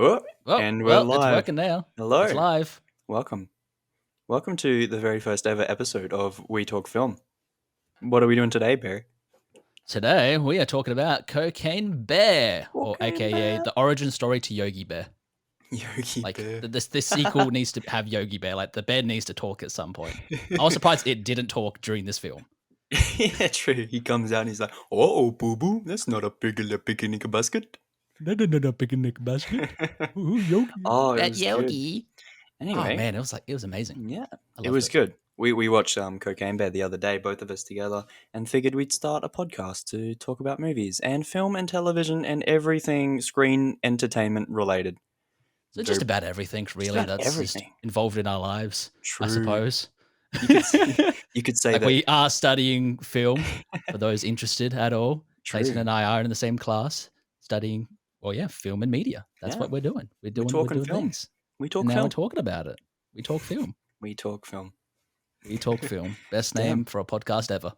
Oh, Well, and we're well, it's live. working now. It's Hello. live. Welcome. Welcome to the very first ever episode of We Talk Film. What are we doing today, Barry? Today we are talking about Cocaine Bear, or Cocaine AKA Bear. the origin story to Yogi Bear. Yogi Like Bear. this sequel needs to have Yogi Bear. Like the bear needs to talk at some point. I was surprised it didn't talk during this film. Yeah, true. He comes out and he's like, oh, boo-boo, that's not a picnic basket. No, picnic basket. Ooh, Yogi. Oh, it That was good. Yogi. Oh Anyway, man, it was amazing. yeah, I it loved was it. good. We watched Cocaine Bear the other day, both of us together, and figured we'd start a podcast to talk about movies and film and television and everything screen entertainment related. So just Very about everything Just really about that's just everything. involved in our lives, I True. suppose. You could you could say Like that. we are studying film for those interested at all. Clayton True. and I are in the same class studying, well, yeah, film and media. That's Yeah, what we're doing. we're We're talking doing film. things, We and talk now we're film. talking about it. We talk film. We talk film. We talk film. Best Damn. name for a podcast ever.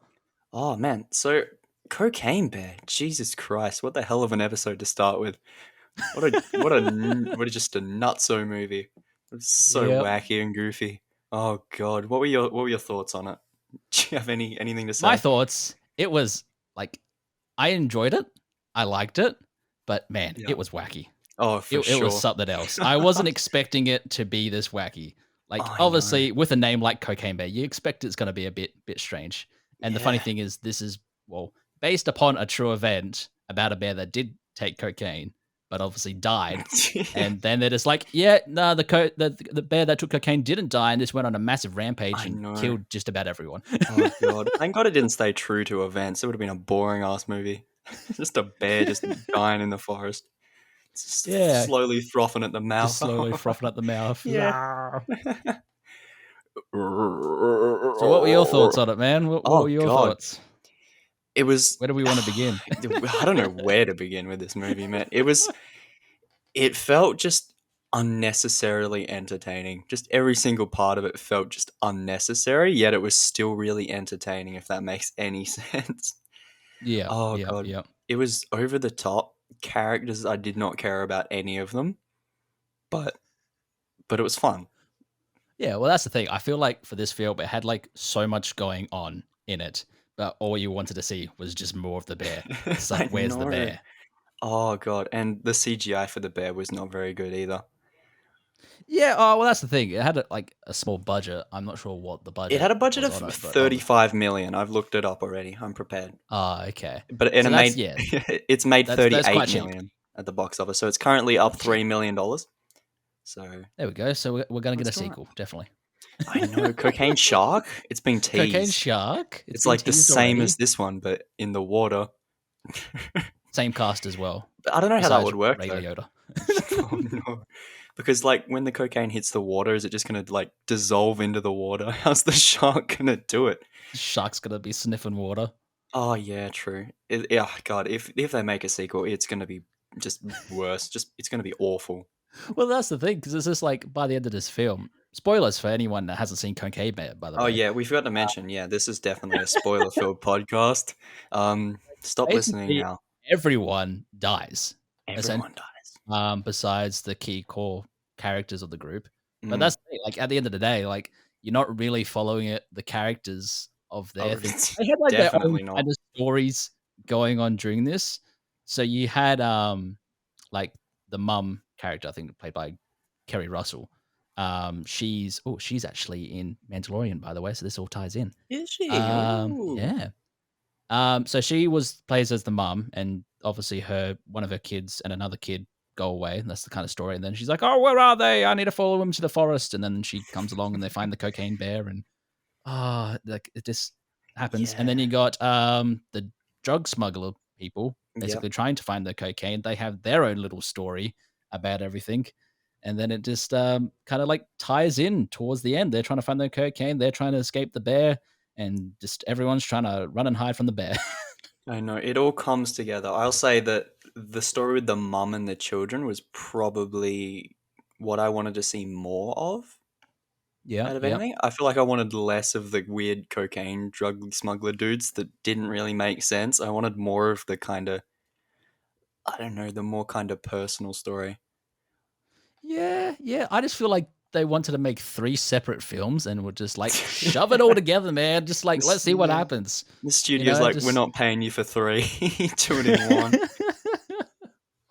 Oh man. So Cocaine Bear. Jesus Christ! What the hell of an episode to start with. What a just a nutso movie. It's so Yeah. wacky and goofy. Oh god. What were your thoughts on it? Do you have anything to My say? thoughts. It was like I enjoyed it. I liked it, but man, Yeah. it was wacky. Oh, for It was sure. something else. I wasn't expecting it to be this wacky. Like I know. obviously with a name like Cocaine Bear, you expect it's going to be a bit strange. And the funny Yeah. thing is this is well based upon a true event about a bear that did take cocaine but obviously died. And then they're just like, yeah, no, the bear that took cocaine didn't die and just went on a massive rampage I and know. killed just about everyone. Oh god. Thank God it didn't stay true to events. It would have been a boring ass movie. Just a bear just dying in the forest. Yeah, Slowly frothing at the just mouth. slowly frothing at the mouth. Yeah. So what were your thoughts on it, man? What Oh were your god. thoughts? It was Where do we want to begin? I don't know where to begin with this movie, man. It felt just unnecessarily entertaining. Just every single part of it felt just unnecessary, yet it was still really entertaining, if that makes any sense. Yeah, Oh yeah, god. yeah. It was over the top. Characters, I did not care about any of them, but it was fun. Yeah, well, that's the thing. I feel like for this film, it had like so much going on in it, but all you wanted to see was just more of the bear. It's like, I where's the know. bear? Oh god, and the CGI for the bear was not very good either. Yeah, oh, well, that's the thing. It had like a small budget. I'm not sure what the It budget had a budget was of on it, but 35 million. I've looked it up already. I'm prepared. okay. But So it that's made yeah, it's made that's 38 quite cheap. million at the box office. So it's currently up Yeah, $3 million. So there we go. So we're gonna get that's a great. sequel, definitely. I know. Cocaine Shark? It's been Cocaine teased. Shark. It's It's been like the teased same as already. this one, but in the water. Same cast as well, But I don't know how that besides would work Ray though. Liotta. Oh no. Because like when the cocaine hits the water, is it just gonna like dissolve into the water? How's the shark gonna do it? Shark's gonna be sniffing water. Oh yeah, true. Yeah, God, if they make a sequel, it's gonna be just worse. Just it's gonna be awful. Well, that's the thing because it's just like by the end of this film, spoilers for anyone that hasn't seen Cocaine Bear, by the Oh way. yeah, we forgot to mention. Yeah, this is definitely a spoiler-filled podcast. Stop listening Basically, now. everyone dies, essentially, Everyone dies. besides the key core characters of the group. But Mm. that's the thing, like at the end of the day, like you're not really following it. The characters of their Oh, thing, it's they had like their own definitely not. kind of stories going on during this. So you had like the mum character, I think played by Kerry Russell. She's actually in Mandalorian, by the way, so this all ties in. Is she? Oh. Yeah. So she plays as the mum, and obviously one of her kids and another kid go away, and that's the kind of story. And then she's like, "Oh, where are they? I need to follow them to the forest." And then she comes along, and they find the cocaine bear, and like it just happens. And then Yeah. you got the drug smuggler people Yep. basically trying to find the cocaine. They have their own little story about everything. And then it just kind of like ties in towards the end. They're trying to find the cocaine. They're trying to escape the bear, and just everyone's trying to run and hide from the bear. I know. It all comes together. I'll say that the story with the mum and the children was probably what I wanted to see more of Yeah, out of yeah. anything. I feel like I wanted less of the weird cocaine drug smuggler dudes that didn't really make sense. I wanted more of the kind of, I don't know, the more kind of personal story. Yeah. I just feel like they wanted to make 3 separate films and were just like, shove it all together, man. Just like, let's see what Yeah. happens. The studio's like, we're Just not paying you for 3. Do it in 1.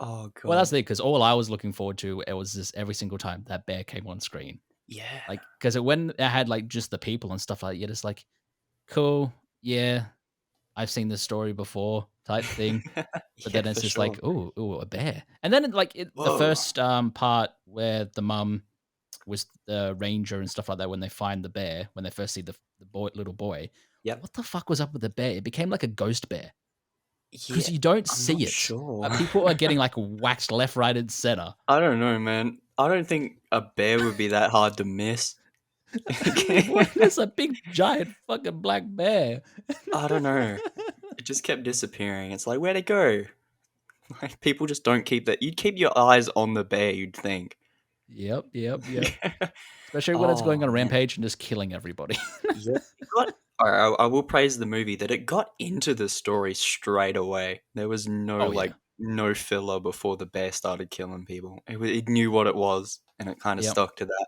Oh well, that's god. the thing, because all I was looking forward to, it was just every single time that bear came on screen. Yeah. Like, because when it had like just the people and stuff like that, you're just like, cool, yeah, I've seen this story before type thing. But Yeah, then it's for just sure. like, ooh, a bear. And then the Whoa. first part where the mum was the ranger and stuff like that, when they find the bear, when they first see little boy, Yep. what the fuck was up with the bear? It became like a ghost bear Yeah, because you don't I'm see not it. sure. People are getting like whacked left, right, and center. I don't know, man. I don't think a bear would be that hard to miss. What is a big giant fucking black bear? I don't know. It just kept disappearing. It's like, where'd it go? Like, people just don't keep that. You'd keep your eyes on the bear, you'd think. Yep. Especially when it's going Oh, on a man. rampage and just killing everybody. Yeah. It got, I will praise the movie that it got into the story straight away. There was no, Oh yeah. like, no filler before the bear started killing people. It knew what it was, and it kind of Yep. stuck to that,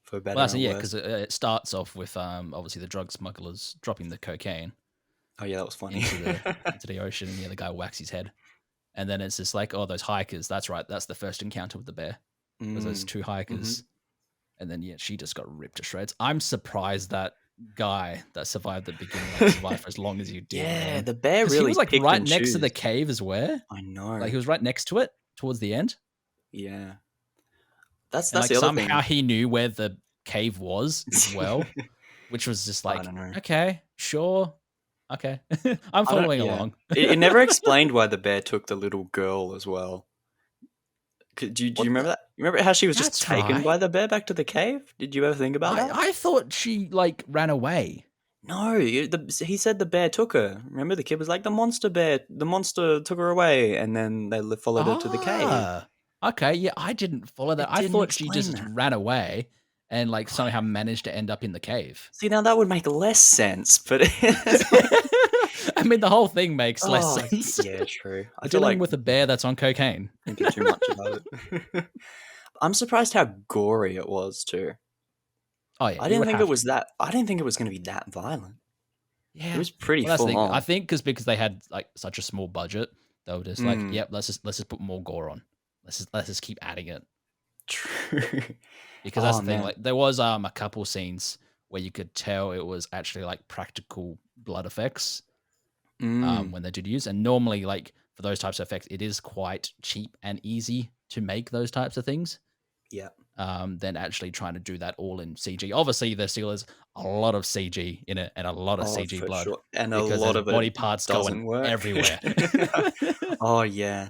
for Well, better that's or yeah, worse. because it starts off with obviously the drug smugglers dropping the cocaine Oh, yeah, that was funny. into the ocean, and yeah, the guy whacks his head, and then it's just like, oh, those hikers. That's right. That's the first encounter with the bear. Was those Mm. 2 Hmm. hikers, and then yeah, she just got ripped to shreds. I'm surprised that guy that survived the beginning survived for as long as you did, Yeah, man. the bear Because he really was like picked right and next to the chose. cave as well. I Like know. he was right next to it towards the end. Yeah. That's And that's like the other somehow thing. he knew where the cave was as well, which was just I like, don't know. okay, sure. Okay. I'm I don't following yeah. along. It never explained why the bear took the little girl as well. Do you What remember the that? You remember how she was just That's taken by right. the bear back to the cave? Did you ever think about that? I thought she like ran away. No, he said the bear took her. Remember, the kid was like, the monster took her away, and then they followed her to the cave. Ah. Okay, yeah, I didn't follow that. It I didn't thought she explain just that. ran away and like Oh, somehow managed to end up in the cave. see, now that would make less sense, but it's like, I mean, the whole thing makes less oh, sense. yeah, true. I We're feel dealing like, with a yeah, bear that's on cocaine. thinking too much about it. I'm surprised how gory it was too. Oh yeah, I it didn't would think it have to was be. that. I didn't think it was going to be that violent. It Yeah. was pretty Well, that's the full thing. I on. think because they had like such a small budget, they were just like, Mm, "Yep, let's just put more gore on. Let's just keep adding it." true. Because that's Oh the thing. man. Like there was a couple scenes where you could tell it was actually like practical blood effects Mm, when they did use, and normally like for those types of effects, it is quite cheap and easy to make those types of things. yeah. Than actually trying to do that all in CG. Obviously, there still is a lot of CG in it and a lot of Oh, CG for blood sure. And a because lot there's of it body parts going doesn't work. everywhere. Oh yeah.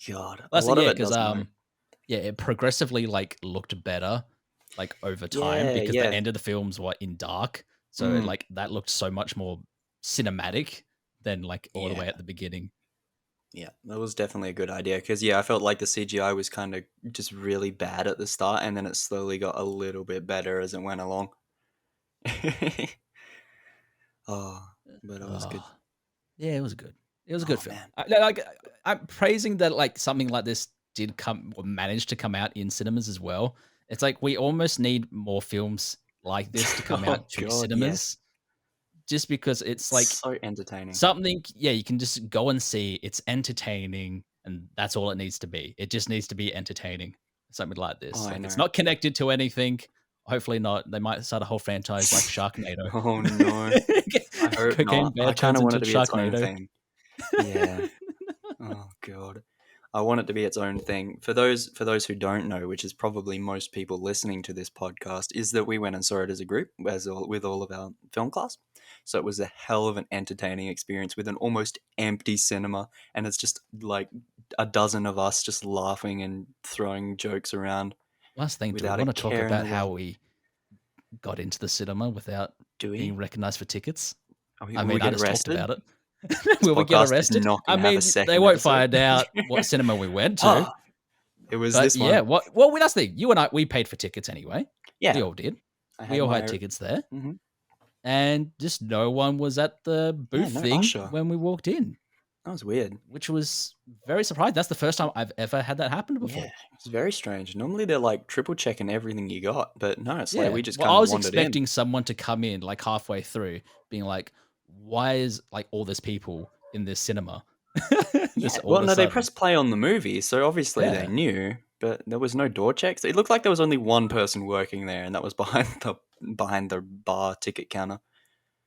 God, a That's the lot of yeah, it because doesn't work. yeah, it progressively like looked better like over time Yeah, because the yeah. end of the films were in dark, so it, Mm, like that looked so much more cinematic than like all the yeah. way at the beginning. Yeah, that was definitely a good idea because yeah, I felt like the CGI was kind of just really bad at the start, and then it slowly got a little bit better as it went along. Oh, but it was good. Oh, yeah, it was good. It was a good Oh film. man. I'm praising that like something like this did come or managed to come out in cinemas as well. It's like we almost need more films like this to come Oh out to god, yes. cinemas, just because it's It's like so entertaining. something. Yeah, you can just go and see. It's entertaining, and that's all it needs to be. It just needs to be entertaining. Something like Oh, this. I Like it's know. not connected to anything. Hopefully not. They might start a whole franchise like Sharknado. Oh no. I hope Cocaine not. Bear I kind turns of want into it to be its own Sharknado. thing. Yeah. Oh god. I want it to be its own thing. For those who don't know, which is probably most people listening to this podcast, is that we went and saw it as a group, with all of our film class. So it was a hell of an entertaining experience with an almost empty cinema, and it's just like a dozen of us just laughing and throwing jokes around Last thing, do we without want a to talk care in about the how world. we got into the cinema without Do being we? recognized for tickets? I Will we mean, I get just talked arrested? about it. This Will we get podcast is arrested? not I going to have a mean, they second won't episode. find out what cinema we went to. Oh, it was But this yeah, one. what? Well, that's the thing. You and I, we paid for tickets anyway. We Yeah, all did. I We had all had my. tickets there, Mhm. and just no one was at the Yeah, booth no thing usher. when we walked in. That was weird. which was very surprising. That's the first time I've ever had that happen Yeah, before. it's very strange. Normally they're like triple checking everything you got, but no, it's like Yeah. we just Well, kind I of was wandered in. expecting someone to come in like halfway through, being like, "Why is like all this people in this cinema?" Yeah, Just all well, of a no, they sudden. pressed play on the movie, so obviously they Yeah. knew, but there was no door checks. It looked like there was only one person working there, and that was behind the bar ticket counter.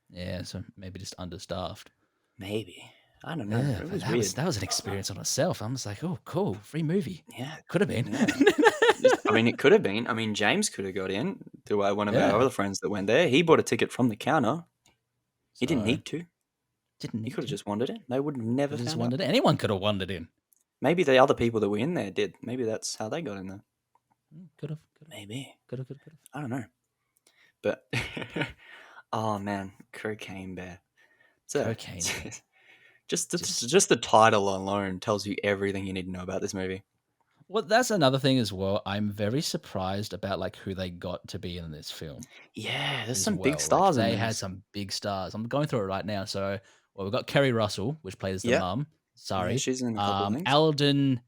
Yeah. So maybe just understaffed. Maybe, I don't know. Yeah, It but was weird. that was an experience on itself. I'm just like, oh, cool, free movie. Yeah, Could have been. yeah. I mean, it could have been. I mean, James could have got in to one of our Yeah. other friends that went there. He bought a ticket from the counter. He didn't So need to. didn't He need could have to. just wandered in. They would have never Could have just found out. wandered in. Anyone could have wandered in. Maybe the other people that were in there did. Maybe that's how they got in there. Could have. Could have. Maybe. Could have. Could have. Could have. I don't know. But oh man, cocaine bear. So Cocaine bear. Just just the title alone tells you everything you need to know about this movie. well, that's another thing as well. I'm very surprised about like who they got to be in this film Yeah, there's as some big well. Like stars in they had this. some big stars. I'm going through it right now. So, well, we've got Kerry Russell, which plays the Yeah, mum. yeah, Sorry. she's in a couple of things. Alden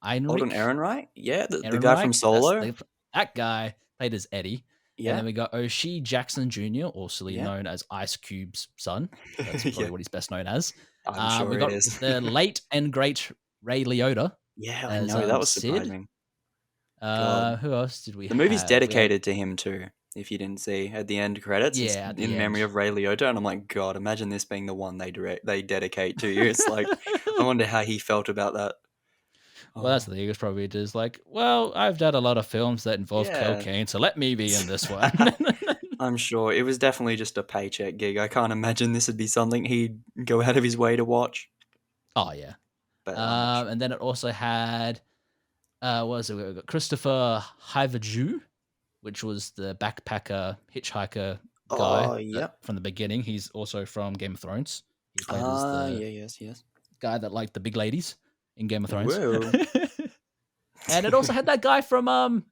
Alden Einrich. Ehrenreich. Yeah, the Aaron guy from Reich, Solo. that guy played as Eddie. And Yeah, then we got O'Shea Jackson Jr., also yeah, known as Ice Cube's son. That's yeah. probably what he's best known as. I'm We sure it got is. the late and great Ray Liotta Yeah, I as know that was Sid. surprising. God, Who else did we the movie's have? We had dedicated to him too. If you didn't see at the end credits, it's yeah at the in end. memory of Ray Liotta, and I'm like, God, imagine this being the one they dedicate to you. It's like, I wonder how he felt about that. Well, that's Oh, the thing. It's probably just like, well, I've done a lot of films that involve yeah. cocaine, so let me be in this one. I'm sure it was definitely just a paycheck gig. I can't imagine this would be something he'd go out of his way to watch, Oh yeah. but I'm not sure. And then it also had what was it? We got Christopher Hivaju, which was the backpacker hitchhiker guy Oh, yep. from the beginning. He's also from Game of Thrones. He played as Ah, the yeah, yes, yes. guy that liked the big ladies in Game of Thrones. Whoa. And it also had that guy from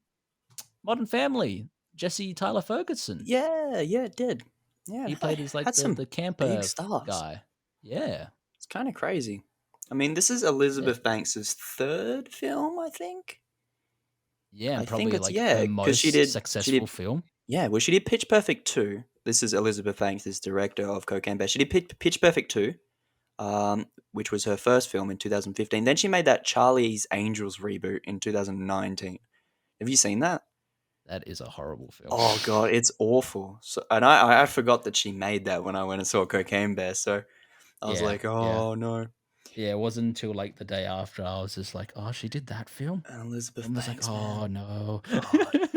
Modern Family, Jesse Tyler Ferguson. Yeah, yeah, it did. Yeah, He played as like had some the big camper stars. guy. Yeah. It's kind of crazy. I mean, this is Yeah. Elizabeth Banks's third film, I think. Yeah, and I think probably it's like her because most she successful did film. yeah, well she did Pitch Perfect 2. This is Elizabeth Banks, is director of Cocaine Bear. She did Pitch Perfect 2, which was her first film in 2015. Then she made that Charlie's Angels reboot in 2019. Have you seen that? That is a horrible film. Oh god, it's awful. So, and I forgot that she made that when I went and saw Cocaine Bear. So I was Yeah, like, yeah. oh no, Yeah, it wasn't until like the day after I was just like, "Oh, she did that film." Elizabeth I'm just like, Banks, "Oh man. no." God.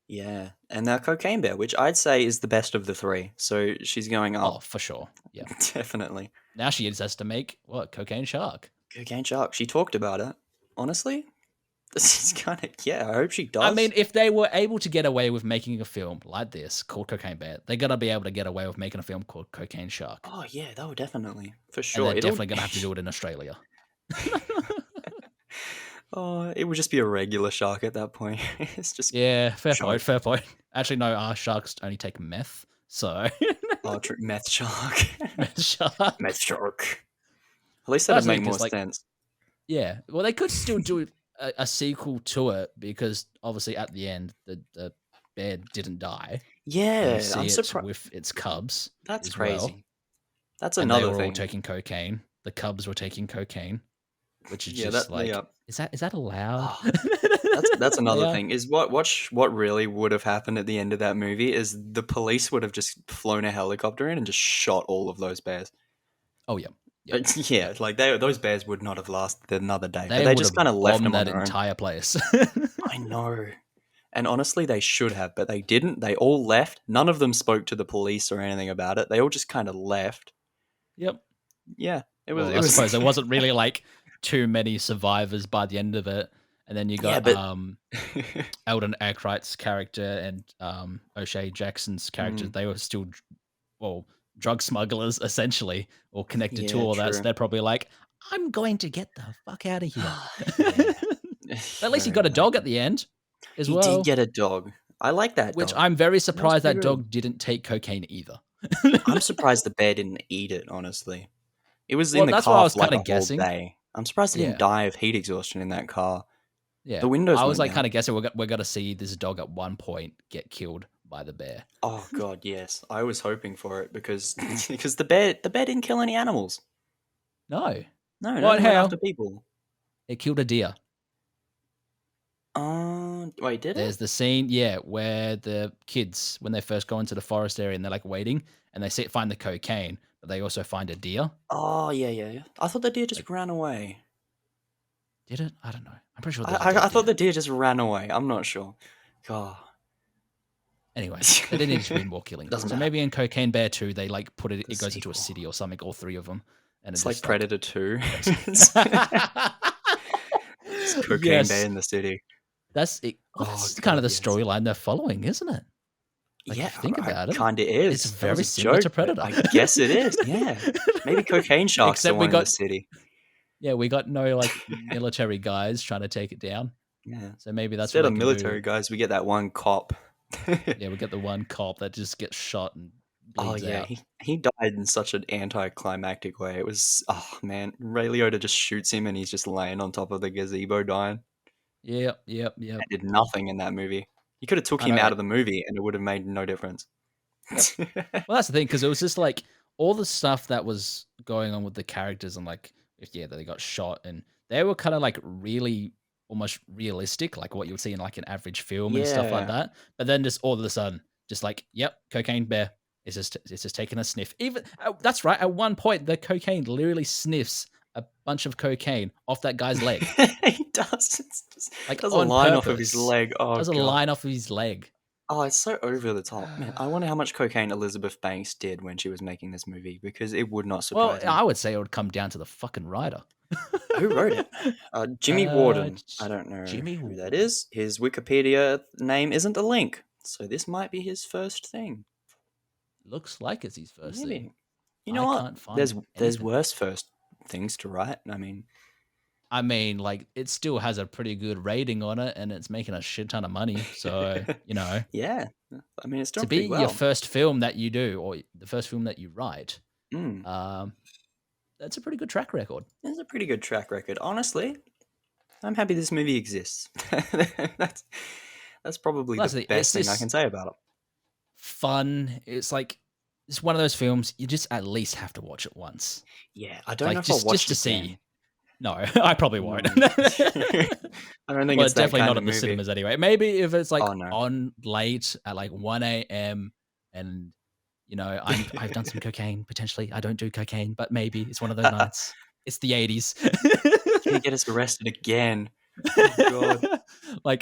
Yeah, and Cocaine Bear, which I'd say is the best of the three. So she's going Oh, up, for sure. Yeah. definitely. Now she just has to make what Cocaine Shark. Cocaine Shark. She talked about it. Honestly, this is kind of yeah. I hope she I mean, does. if they were able to get away with making a film like this called Cocaine Bear, they're gonna be able to get away with making a film called Cocaine Shark, Oh yeah, that would definitely for and sure. they're It'll. definitely gonna have to do it in Australia. Oh, it would just be a regular shark at that point. It's just Yeah, fair point. shark. Fair point. Actually, no, our sharks only take meth, so Oh, meth shark. meth shark. Meth shark. At least Well, that'd that's the make thing, more because sense. yeah, well, they could still do a sequel to it because obviously at the end the bear didn't die, and you Yeah, I'm see it surprised. with its cubs That's as well, crazy. That's and they another were all thing. taking cocaine. The cubs were taking cocaine, which is Yeah, just yeah. like, is that allowed? Oh, that's another Yeah. thing. Is what really would have happened at the end of that movie is the police would have just flown a helicopter in and just shot all of those bears. Oh yeah, yeah, yeah. Yeah, like those bears would not have lasted another day, but They they would just have kind of left bombed them on that their own. entire place. I know. And honestly, they should have, but they didn't. They all left. None of them spoke to the police or anything about it. They all just kind of left. Yep. Yeah, it was. Well, It I was. suppose there wasn't really like too many survivors by the end of it, and then you Yeah, got but Eldon Aykroyd's character and O'Shea Jackson's character. Mm, They were still well drug smugglers essentially, or connected to yeah, all that. So true. they're probably like, "I'm going to get the fuck out of here." Yeah, At least he very got a much. dog at the end as He did well, get a dog. I like that which dog. I'm very That was surprised pretty that good. dog didn't take cocaine either. I'm surprised the bear didn't eat it, honestly. It was in Well, the that's what I car was for like kind a of whole guessing. day. I'm surprised he didn't Yeah, die of heat exhaustion in that car. yeah. The windows I was weren't like kind down. of guessing we're gonna see this dog at one point get killed by the bear. Oh god, yes. I was hoping for it because because the bear didn't kill any animals. No. No, it What? only went after How? people. It killed a deer. Wait, did it? There's the scene, yeah, where the kids, when they first go into the forest area and they're like waiting, and they find the cocaine, but they also find a deer. Oh yeah, yeah, yeah. I thought the deer Like, just ran away. did it? I don't know. I'm pretty sure I there's a I, I dead thought deer. the deer just ran away. I'm not sure. God. Anyway, there didn't need to be more killing. Doesn't So matter. maybe in Cocaine Bear 2, they like put it, The it goes into a sequel. city or something, all three of them, and it It's like just like Predator 2. goes. It's Cocaine Bear Yes, in the city. that's it. Well, Oh that's kind of god, the yes. storyline they're following, isn't it? Like, if Yeah, you think I about it, kind of it's is. That was very a similar to joke, but Predator. I guess it is. Yeah. Maybe Cocaine Shark's the Except we one in the got, city. yeah, we got no like military guys trying to take it down. Yeah. So maybe that's what Instead they of can do. military guys, we get that one cop. Yeah, we get the one cop that just gets shot and Oh bleeds yeah, out. he died in such an anticlimactic way. It was oh man, Ray Liotta just shoots him and he's just laying on top of the gazebo dying. Yep, yep, yep. It did nothing in that movie. You could have took I him know out it. of the movie and it would have made no difference. Yep. Well, that's the thing because it was just like all the stuff that was going on with the characters and like yeah, that they got shot and they were kind of like really almost realistic, like what you would see in like an average film and stuff like Yeah. that. But then just all of a sudden, just like, yep, cocaine bear is just taking a sniff. Even that's right. At one point, the cocaine literally sniffs a bunch of cocaine off that guy's leg, He does. It's just like does a on line off of his purpose. leg. Oh Does a god. line off of his leg. Oh, it's so over the top. Man, I wonder how much cocaine Elizabeth Banks did when she was making this movie because it would not Well, surprise me. I would say it would come down to the fucking writer. Who wrote it? Jimmy Warden. I J- don't know Jimmy who that Ward. is. His Wikipedia name isn't a link, so this might be his first thing. Looks like it's his first thing. Maybe. You know I what? can't find There's anything. worse first things to write. I mean, I mean, like, it still has a pretty good rating on it and it's making a shit ton of money. So, yeah. I mean, it's to doing be pretty your well. first film that you do or the first film that you write, Mm. um, that's a pretty good track record. It's a pretty good track record. Honestly, I'm happy this movie exists. that's that's probably Well, that's the the it's best thing I just can say about it. fun. It's like it's one of those films you just at least have to watch it once. Yeah, I don't know Like if I'll just watch to it again. see. No, I probably No. won't. I don't think Well, it's that definitely kind not of at the movie. cinemas anyway. Maybe if it's like Oh no. on late at like 1 a.m. and I've done some cocaine potentially. I don't do cocaine, but maybe it's one of those nights. It's the 80s. Gonna get us arrested again. Oh god.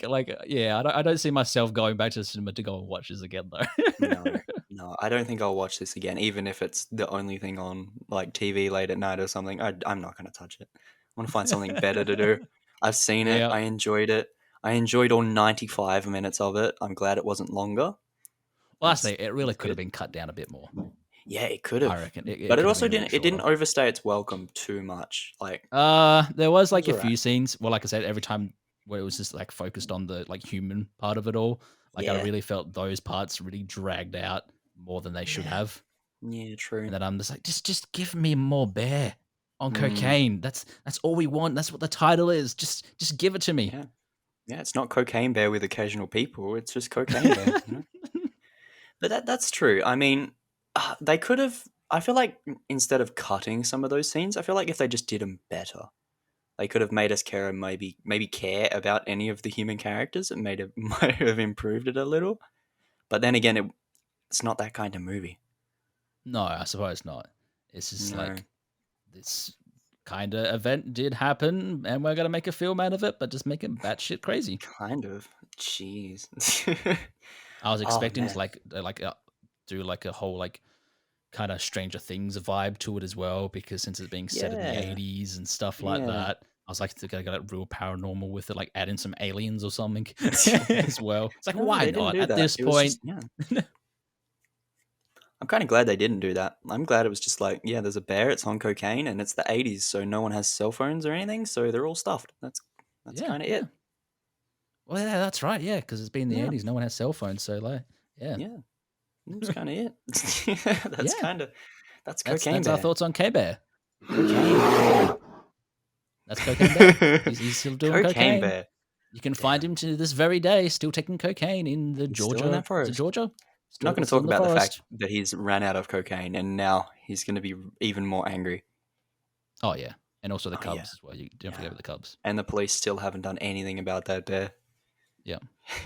Yeah, I don't see myself going back to the cinema to go and watch this again No. though. No, I don't think I'll watch this again, even if it's the only thing on like TV late at night or something. I'm not gonna touch it. I want to find something better to do. I've seen it. Yeah. I enjoyed it. I enjoyed all 95 minutes of it. I'm glad it wasn't longer. Well, that's the it really That's could have good. been cut down a bit more. Yeah, it could I have. reckon it But it could have also been a bit didn't it didn't shorter. overstay its welcome too much. Like There was it like was a alright. few scenes. Well, like I said, every time where it was just like focused on the like human part of it all. Like I Yeah. really felt those parts really dragged out more than they should Yeah. have. Yeah, true. And then I'm just like, just give me more bear on Mm, cocaine. That's all we want. That's what the title is. Just give it to me. yeah. Yeah, it's not Cocaine Bear with occasional people. It's just Cocaine Bear, you know? But that's true. I mean, they could have. I feel like instead of cutting some of those scenes, I feel like if they just did them better, they could have made us care and maybe care about any of the human characters. It made it might have improved it a little. But then again, it's not that kind of movie. No, I suppose not. It's just No, like this kind of event did happen, and we're gonna make a film out of it, but just make it batshit crazy. kind of. Jeez. I was Oh expecting to man. do like a whole like kind of Stranger Things vibe to it as well, because since it's being set in the Yeah. 80s and stuff like Yeah. that, I was like, to go get real paranormal with it, like add in some aliens or something as well. It's like, No, why they didn't not? do At that. this It was point, just yeah. I'm kind of glad they didn't do that. I'm glad it was just like, yeah, there's a bear, it's on cocaine, and it's the 80s, so no one has cell phones or anything, so they're all stuffed. That's yeah, kind of yeah. it. Well, yeah, that's right. Yeah, because it's been the Yeah, 80s. No one has cell phones. So, like, yeah. yeah, that's kind of it. That's Yeah. kind of that's That's Cocaine our Bear. thoughts on K Bear. Cocaine. That's Cocaine Bear. He's still doing Cocaine cocaine. bear. You can find Damn. him to this very day, still taking cocaine in the He's still in Georgia. that Is it forest. Georgia? We're not going to Still talk in the about the fact forest. that he's ran out of cocaine and now he's going to be even more angry. Oh yeah, and also the Oh, yeah. Cubs as well. You don't forget Yeah. about the Cubs. And the police still haven't done anything about that bear. Yeah,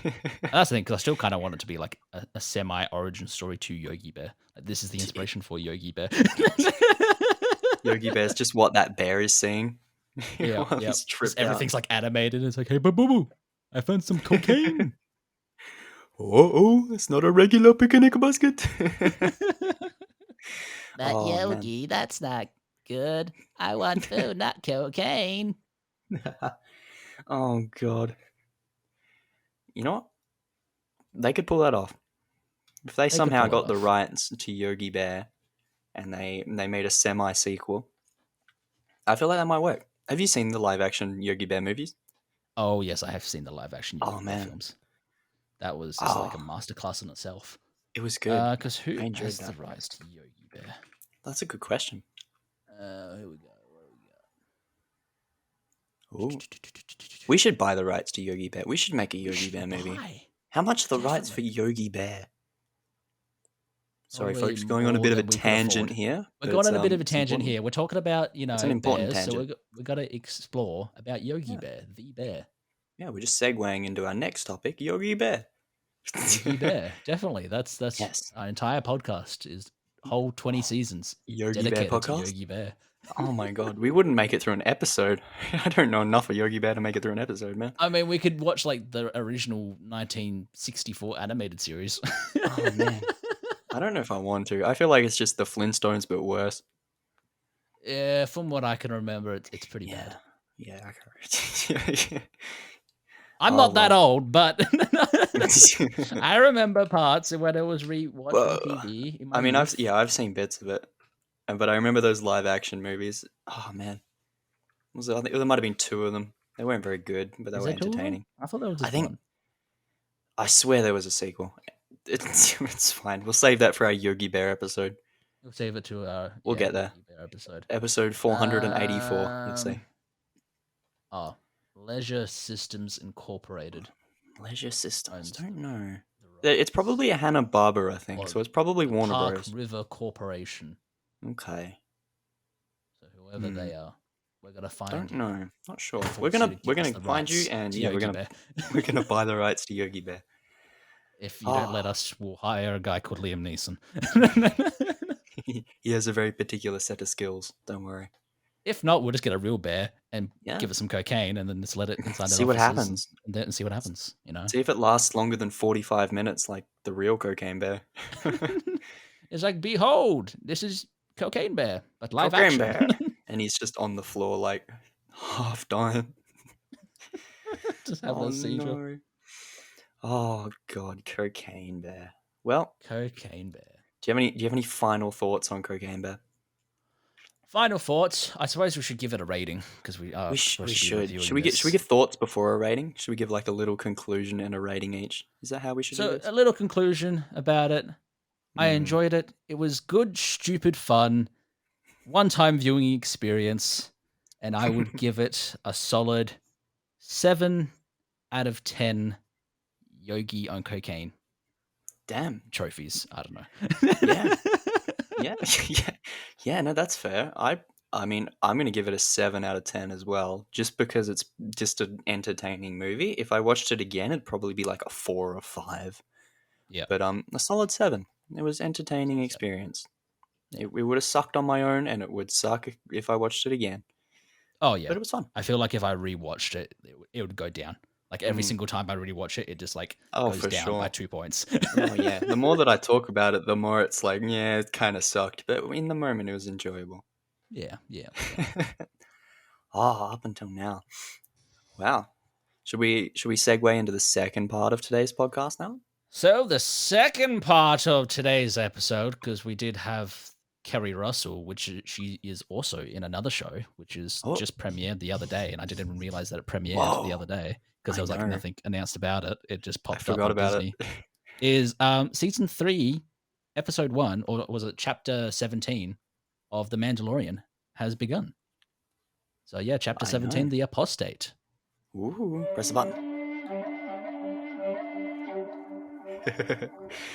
and that's the thing because I still kind of want it to be like a semi-origin story to Yogi Bear. Like, this is the inspiration for Yogi Bear. Yogi Bear's just what that bear is seeing Yeah, while yeah. he's Just tripped out. everything's like animated. It's like, hey, boo boo, I found some cocaine. Oh, it's not a regular picnic basket. But Oh, man. Yogi, that's not good. I want food, not cocaine. Oh, God. You know what? They could pull that off. If they They could somehow pull it got the off. rights to Yogi Bear and they made a semi sequel, I feel like that might work. Have you seen the live action Yogi Bear movies? Oh yes, I have seen the live action Oh, Yogi Bear man. films. That was just like a Oh, masterclass in itself. it was good. Because who I enjoyed has the that. rights to Yogi Bear? That's a good question. Here we go. What Ooh. do we got? We should buy the rights to Yogi Bear. We should make a We Yogi should Bear movie. buy. How much are the rights for Definitely. Yogi Bear? Sorry, Probably folks, going on a more bit of a than we could tangent afford. here, We're but going on a bit of a it's tangent important. here. We're talking about, It's an important bears. So tangent. we got to explore about Yogi Yeah. Bear, the bear. Yeah, we're just segueing into our next topic, Yogi Bear. Yogi Bear. Definitely. That's Yes. our entire podcast is whole 20 seasons Yogi Bear dedicated to podcast? Yogi Bear. Oh my god, we wouldn't make it through an episode. I don't know enough of Yogi Bear to make it through an episode, man. I mean, we could watch like the original 1964 animated series. Oh man. I don't know if I want to. I feel like it's just the Flintstones, but worse. Yeah, from what I can remember, it's pretty Yeah. bad. Yeah, okay. I'm Oh not that well. old, but I remember parts when it was rewatched on Well, TV in my I mean, youth. I've seen bits of it, but I remember those live action movies. Oh man, I think there might have been two of them. They weren't very good, but they Is were there two of them? entertaining. I thought there was I just think one. I swear there was a sequel. It's fine. We'll save that for our Yogi Bear episode. We'll save it to our We'll get there. Yogi Bear episode. Episode 484. Let's Um, see. oh, Leisure Systems Incorporated. Leisure Systems. Owns Don't know. the It's rights. probably a Hanna Barbera, I think. Or So it's probably the Warner Park Bros. River Corporation. Okay. So whoever they are, we're gonna Don't find. know. Not sure. and We're force you gonna to we're give us gonna the find you, rights and to yeah, Yogi Bear. we're gonna buy the rights to Yogi Bear. If you don't let Oh, us, we'll hire a guy called Liam Neeson. he has a very particular set of skills. Don't worry. If not, we'll just get a real bear and Yeah. give it some cocaine and then just let it inside See their what offices happens. and see what happens, See if it lasts longer than 45 minutes, like the real Cocaine Bear. It's like, behold, this is Cocaine Bear, but live Cocaine action. Bear, and he's just on the floor, like half dying. Just having Oh a seizure. no. Oh god, Cocaine Bear. Well, Cocaine Bear. do you have any final thoughts on Cocaine Bear? Final thoughts. I suppose we should give it a rating because we are We supposed to be should. reviewing Should we this. give thoughts before a rating? Should we give like a little conclusion and a rating each? Is that how we should do So this? a little conclusion about it. I enjoyed it. It was good, stupid fun, one-time viewing experience, and I would give it a solid 7 out of 10 Yogi on cocaine Damn. trophies. I don't know. Yeah. Yeah. Yeah, no, that's fair. I mean, I'm going to give it a 7 out of 10 as well, just because it's just an entertaining movie. If I watched it again, it'd probably be like a 4 or 5. Yeah. But a solid 7. It was entertaining experience. Yeah. It would have sucked on my own, and it would suck if I watched it again. Oh yeah. But it was fun. I feel like if I rewatched it, it would go down. Like every single time I rewatch it, it just like goes for down by sure. 2 points. Oh yeah. The more that I talk about it, the more it's like, yeah, it kind of sucked. But in the moment, it was enjoyable. Yeah. Up until now. Wow. Should we segue into the second part of today's podcast now? So the second part of today's episode, because we did have Kerry Russell, which she is also in another show, which is just premiered the other day, and I didn't even realize that it premiered the other day because there was like nothing announced about it. It just popped up on Disney. Is season 3, episode 1, or was it chapter 17 of The Mandalorian has begun. So yeah, chapter I 17, know. The Apostate. Ooh, press the button.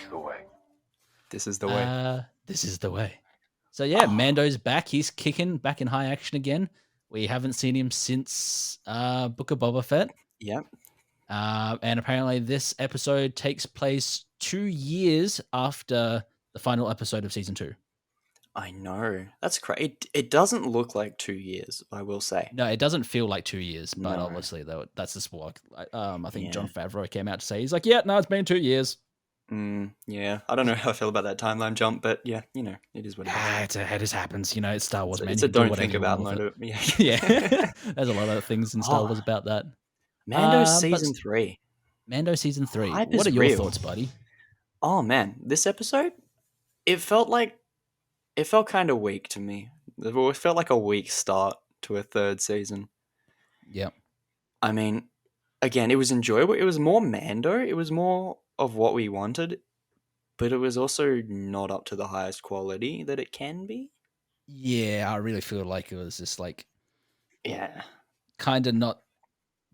The way. This is the way. This is the way. So yeah, Oh, Mando's back. He's kicking back in high action again. We haven't seen him since Book of Boba Fett. yep. And apparently this episode takes place 2 years after the final episode of season 2. I know. That's crazy. It doesn't look like 2 years, I will say. No, it doesn't feel like 2 years, but No. obviously though that's just what I think John Yeah. Favreau came out to say. He's like, yeah, no, it's been 2 years. Yeah. I don't know how I feel about that timeline jump, but yeah, it is what it is. It just happens, it's Star Wars, man. It's You a can do don't whatever think you want about with mode. it. Yeah. Yeah, there's a lot of things in Star Oh, Wars about that. Mando But season 3. Mando season 3. Hype What is are your real. thoughts, buddy? Oh man, this episode, it felt kind of weak to me. It felt like a weak start to a third season. Yep. I mean, again, it was enjoyable. It was more Mando. It was more of what we wanted, but it was also not up to the highest quality that it can be. Yeah, I really feel like it was just like Yeah. kind of not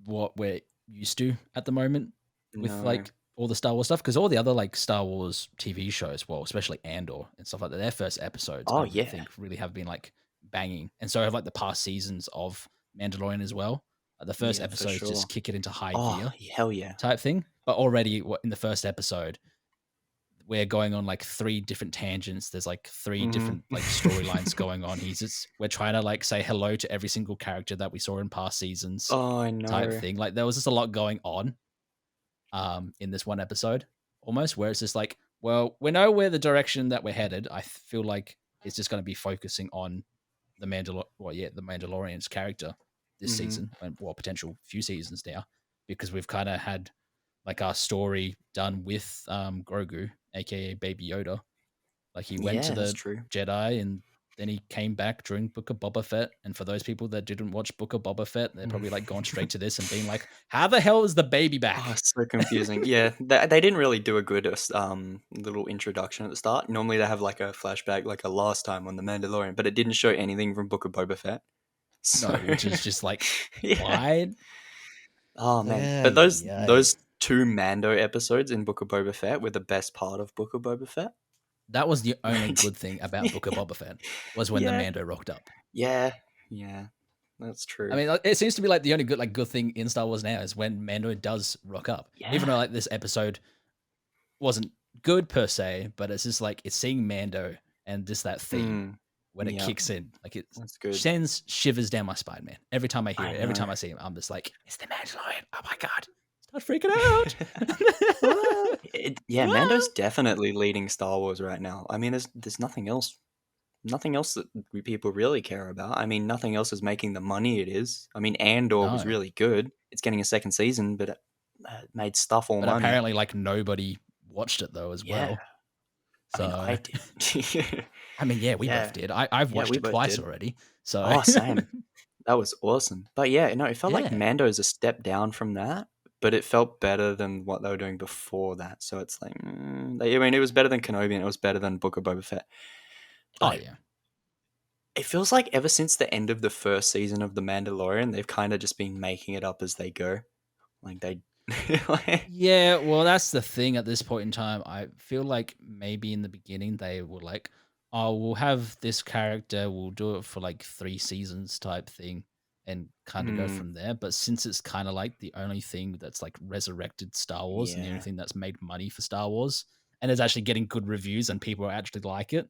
what we're used to at the moment with No. like all the Star Wars stuff, because all the other like Star Wars TV shows, well, especially Andor and stuff like that, their first episodes I Oh really yeah. think really have been like banging, and so have like the past seasons of Mandalorian as well. The first Yeah, for episodes sure. just kick it into high Oh, gear hell yeah. type thing, but already in the first episode we're going on like 3 different tangents. There's like 3 different like storylines going on. We're trying to like say hello to every single character that we saw in past seasons Oh, I type know. thing. Like there was just a lot going on in this one episode almost, where it's just like, well, we know where the direction that we're headed. I feel like it's just going to be focusing on the Mandalorian's character this season, and well, potential few seasons now, because we've kind of had like our story done with Grogu, aka Baby Yoda. Like he went to Yeah, that's the true. Jedi and then he came back during Book of Boba Fett. And for those people that didn't watch Book of Boba Fett, they're probably like gone straight to this and being like, how the hell is the baby Oh, back? it's so confusing. Yeah, they didn't really do a good little introduction at the start. Normally they have like a flashback, like a last time on the Mandalorian, but it didn't show anything from Book of Boba Fett. So, No, which is just like, yeah. why? Oh man, Yeah, but those yeah. those 2 Mando episodes in Book of Boba Fett were the best part of Book of Boba Fett. That was the only good thing about Book of Boba Fett, was when the Yeah. Mando rocked up. Yeah, that's true. I mean, it seems to be like the only good thing in Star Wars now is when Mando does rock up. Even though Yeah. like this episode wasn't good per se, but it's just like it's seeing Mando and just that theme when it yeah. kicks in, like it That's good. sends shivers down my spine, man. Every time I hear I it, every know. time I see him, I'm just like, it's the Mandalorian. Oh my god, start freaking out. Mando's definitely leading Star Wars right now. I mean, there's nothing else that people really care about. I mean, nothing else is making the money it is. I mean, Andor was No. really good. It's getting a second season, but it made stuff all But money. apparently, like nobody watched it though as well. I mean, So I did. I mean, yeah, we Yeah. both did. I've Yeah, watched we it both twice did. already. So Oh, same. That was awesome. But yeah, no, it felt like Yeah. Mando's a step down from that, but it felt better than what they were doing before that. So it's like, I mean, it was better than Kenobi and it was better than Book of Boba Fett. Oh But yeah. it feels like ever since the end of the first season of The Mandalorian, they've kind of just been making it up as they go. Like they Yeah, well, that's the thing at this point in time. I feel like maybe in the beginning they were like, oh, we'll have this character, we'll do it for like 3 seasons type thing and kind of go from there. But since it's kind of like the only thing that's like resurrected Star Wars and the only Yeah. thing that's made money for Star Wars and is actually getting good reviews and people actually like it,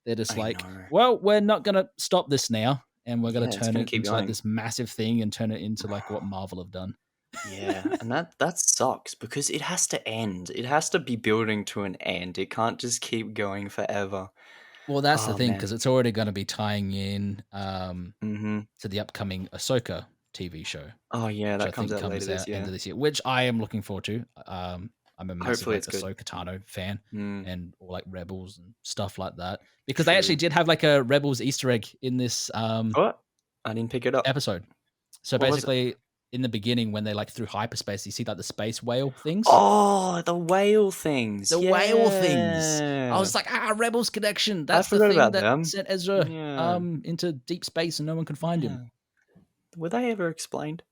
they're just I like, know. well, we're not going to stop this now. And we're going Yeah, to it's turn gonna it keep into like going. this massive thing and turn it into like what Marvel have done. Yeah, and that sucks because it has to end. It has to be building to an end. It can't just keep going forever. Well, that's the Oh, thing, man. because it's already going to be tying in Mm-hmm. to the upcoming Ahsoka TV show, Oh yeah, which I that comes think out later comes this out year. end of this year, which I am looking forward to. I'm a massive Hopefully like it's good. Ahsoka Tano fan Mm, and all like Rebels and stuff like that, because they actually true. did have like a Rebels Easter egg in this What? I didn't pick it up. episode. So What was it? basically, in the beginning when they're like through hyperspace, you see like the space whale things. Oh, the whale things. The whale things. I Yeah. was like, Rebels connection. I That's the forgot thing about that them. sent Ezra Yeah. into deep space and no one could find him. Yeah. Were they ever explained?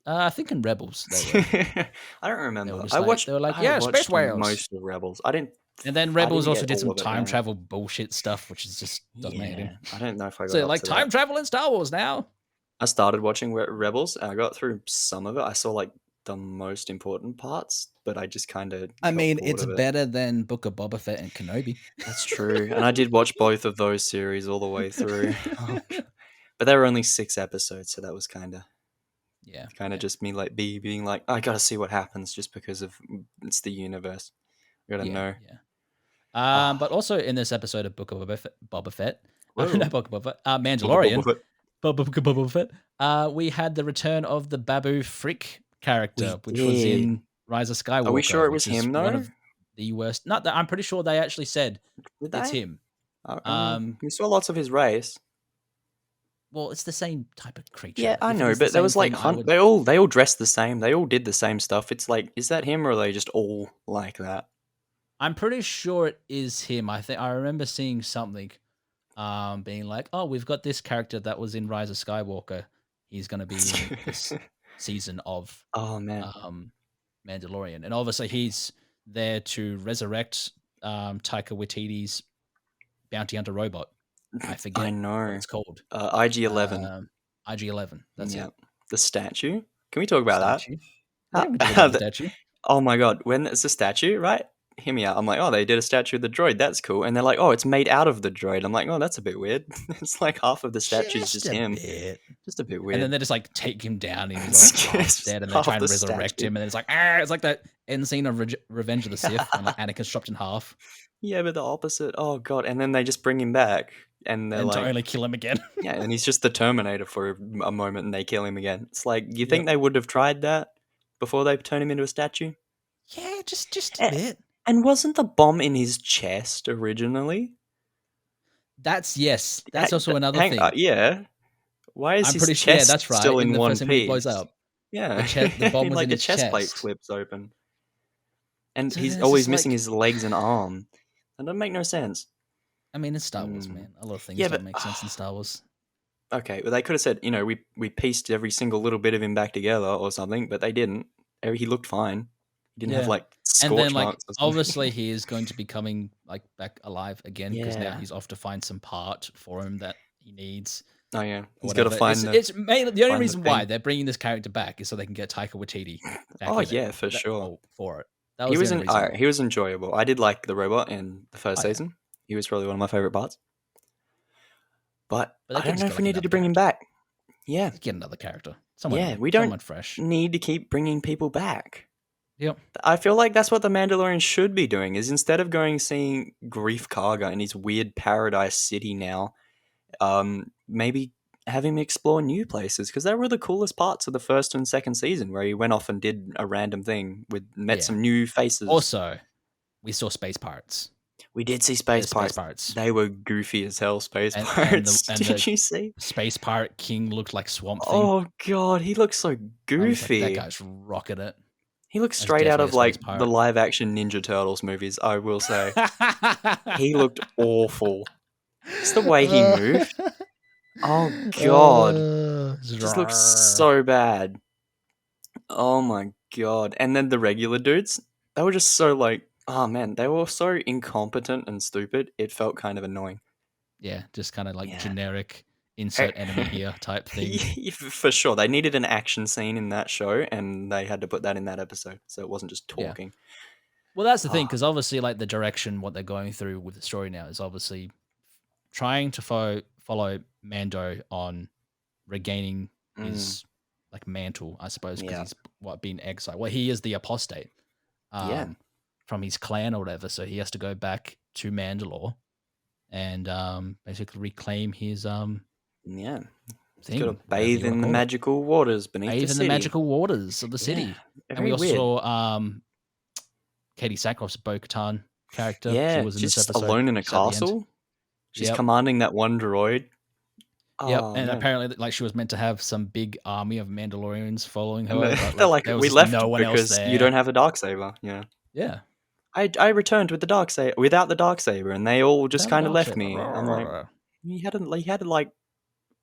I think in Rebels they were. I don't They were remember. just like, I yeah, space watched whales. most of Rebels. And then I Rebels didn't also get did all some of it time down. travel bullshit stuff, which is just doesn't make any. Yeah, I don't know if I got So up like to that. time travel in Star Wars now. I started watching Rebels and I got through some of it. I saw like the most important parts, but I just kind of I got mean, bored it's of it. better than Book of Boba Fett and Kenobi. That's true. And I did watch both of those series all the way through. But there were only 6 episodes, so that was Yeah, kind of just me like being like, I gotta see what happens just because of it's the universe. I gotta know. yeah. Oh, But also in this episode of Book of Boba Fett, no whoa. Book of Boba Fett, Boba Mandalorian, Fett. Book of Boba Fett, we had the return of the Babu Frick character, We which was did. in Rise of Are we sure Skywalker, it was which is him one though? of the worst. Not that I'm pretty sure they actually said Did it's they? him. Um, We saw lots of his race. well, it's the same type of Yeah, creature. I If it know, is the but there same was like thing, I would. they all dressed the same. They all did the same stuff. It's like, is that him or are they just all like that? I'm pretty sure it is him. I think I remember seeing something, being like, "Oh, we've got this character that was in Rise of Skywalker. He's going to be in this season of Oh man, um, Mandalorian, and obviously he's there to resurrect Taika Waititi's bounty hunter robot. I I forget what know. it's called. IG-11. Um, IG-11. That's Yeah, it. the statue. Can we talk The about statue. that? Yeah, we can talk about the The- statue. oh my god, when it's a statue, right? Hear me out. I'm like, oh, they did a statue of the droid. That's cool. And they're like, oh, it's made out of the droid. I'm like, oh, that's a bit weird. It's like half of the statue's Just just a him. bit. Just a bit And then weird. they just like take him down and he's It's like half just dead and they try half and the resurrect statue. him. And then it's like, it's like that end scene of Revenge of the Sith when like Anakin's chopped in half Yeah, but the opposite. Oh god! And then they just bring him back, and they're and to like, only kill him again. yeah, and he's just the Terminator for a moment, and they kill him again. It's like, you Yep. think they would have tried that before they turn him into a statue? Yeah, just a Eh, bit. And wasn't the bomb in his chest originally? Yes. That's also another Hang, thing. yeah. Why is I'm his pretty sure. Yeah, that's chest right. still In in the one first scene when he blows piece? up, Yeah, the bomb was like in the his chest plate chest. flips open, and So then he's it's always just missing like, his legs and arm. That doesn't make no sense. I mean, it's Star Wars, Mm. man. A lot of things Yeah, don't but make sense in Star Wars. okay, well, they could have said, we pieced every single little bit of him back together or something, but they didn't. He looked fine. He didn't have Yeah. like And then scorch like marks or something. obviously he is going to be coming like back alive again because now Yeah. he's off to find some part for him that he needs Oh yeah. or He's got to whatever. It's find it's mainly the only find the reason why thing. they're bringing this character back is so they can get Taika Waititi back Oh in it. yeah, for sure. For it. That He was the was only reason why. he was enjoyable. I did like the robot in the first Oh yeah. season. He was probably one of my favorite parts. But But they I could don't know just if get we like needed another to bring him character. back. Yeah. Get another character. Someone Yeah, new. we don't Someone fresh. need to keep bringing people back. Yep. I feel like that's what the Mandalorian should be doing. Is instead of going seeing Grief Karga in his weird paradise city now, maybe have him explore new places because they were the coolest parts of the first and second season, where he went off and did a random thing met Yeah. some new faces. Also, we saw space pirates. We did see space Space pirates. pirates. They were goofy as hell. Space And pirates. the Did you see? Space Pirate King looked like Swamp Thing. Oh god, he looks so I was like, that goofy. guy's rocking it. He looks That's straight out definitely of a space like the pirate. live action Ninja Turtles movies, I will say. He looked awful. Just the way he moved. Oh god. Just looks so bad. Oh my god. And then the regular dudes, they were just so like, oh man, they were so incompetent and stupid. It felt kind of annoying. Yeah, just kind of like Yeah. generic insert enemy here type thing. For sure. They needed an action scene in that show and they had to put that in that episode. So it wasn't just Yeah. talking. Well, that's the thing, because obviously, like the direction, what they're going through with the story now is obviously trying to follow Mando on regaining his like mantle, I suppose, because he's been exiled. Well, he is the apostate, from his clan or whatever. So he has to go back to Mandalore and basically reclaim his Yeah. thing. Got to bathe in the magical waters beneath the city. The magical waters of the city. And we also saw Katie Sackhoff's Bo-Katan character. Yeah, she was in this just episode. alone in a She's at the end. castle. She's commanding that one droid. Yep, Oh and man. apparently, like, she was meant to have some big army of Mandalorians following And her, but, they're like, like, there was "We just left no one else because you don't there. have a dark saber." Yeah. Yeah, I returned with the dark saber without the dark saber, and they all just without the kind of dark left saber. me. I'm like, you had like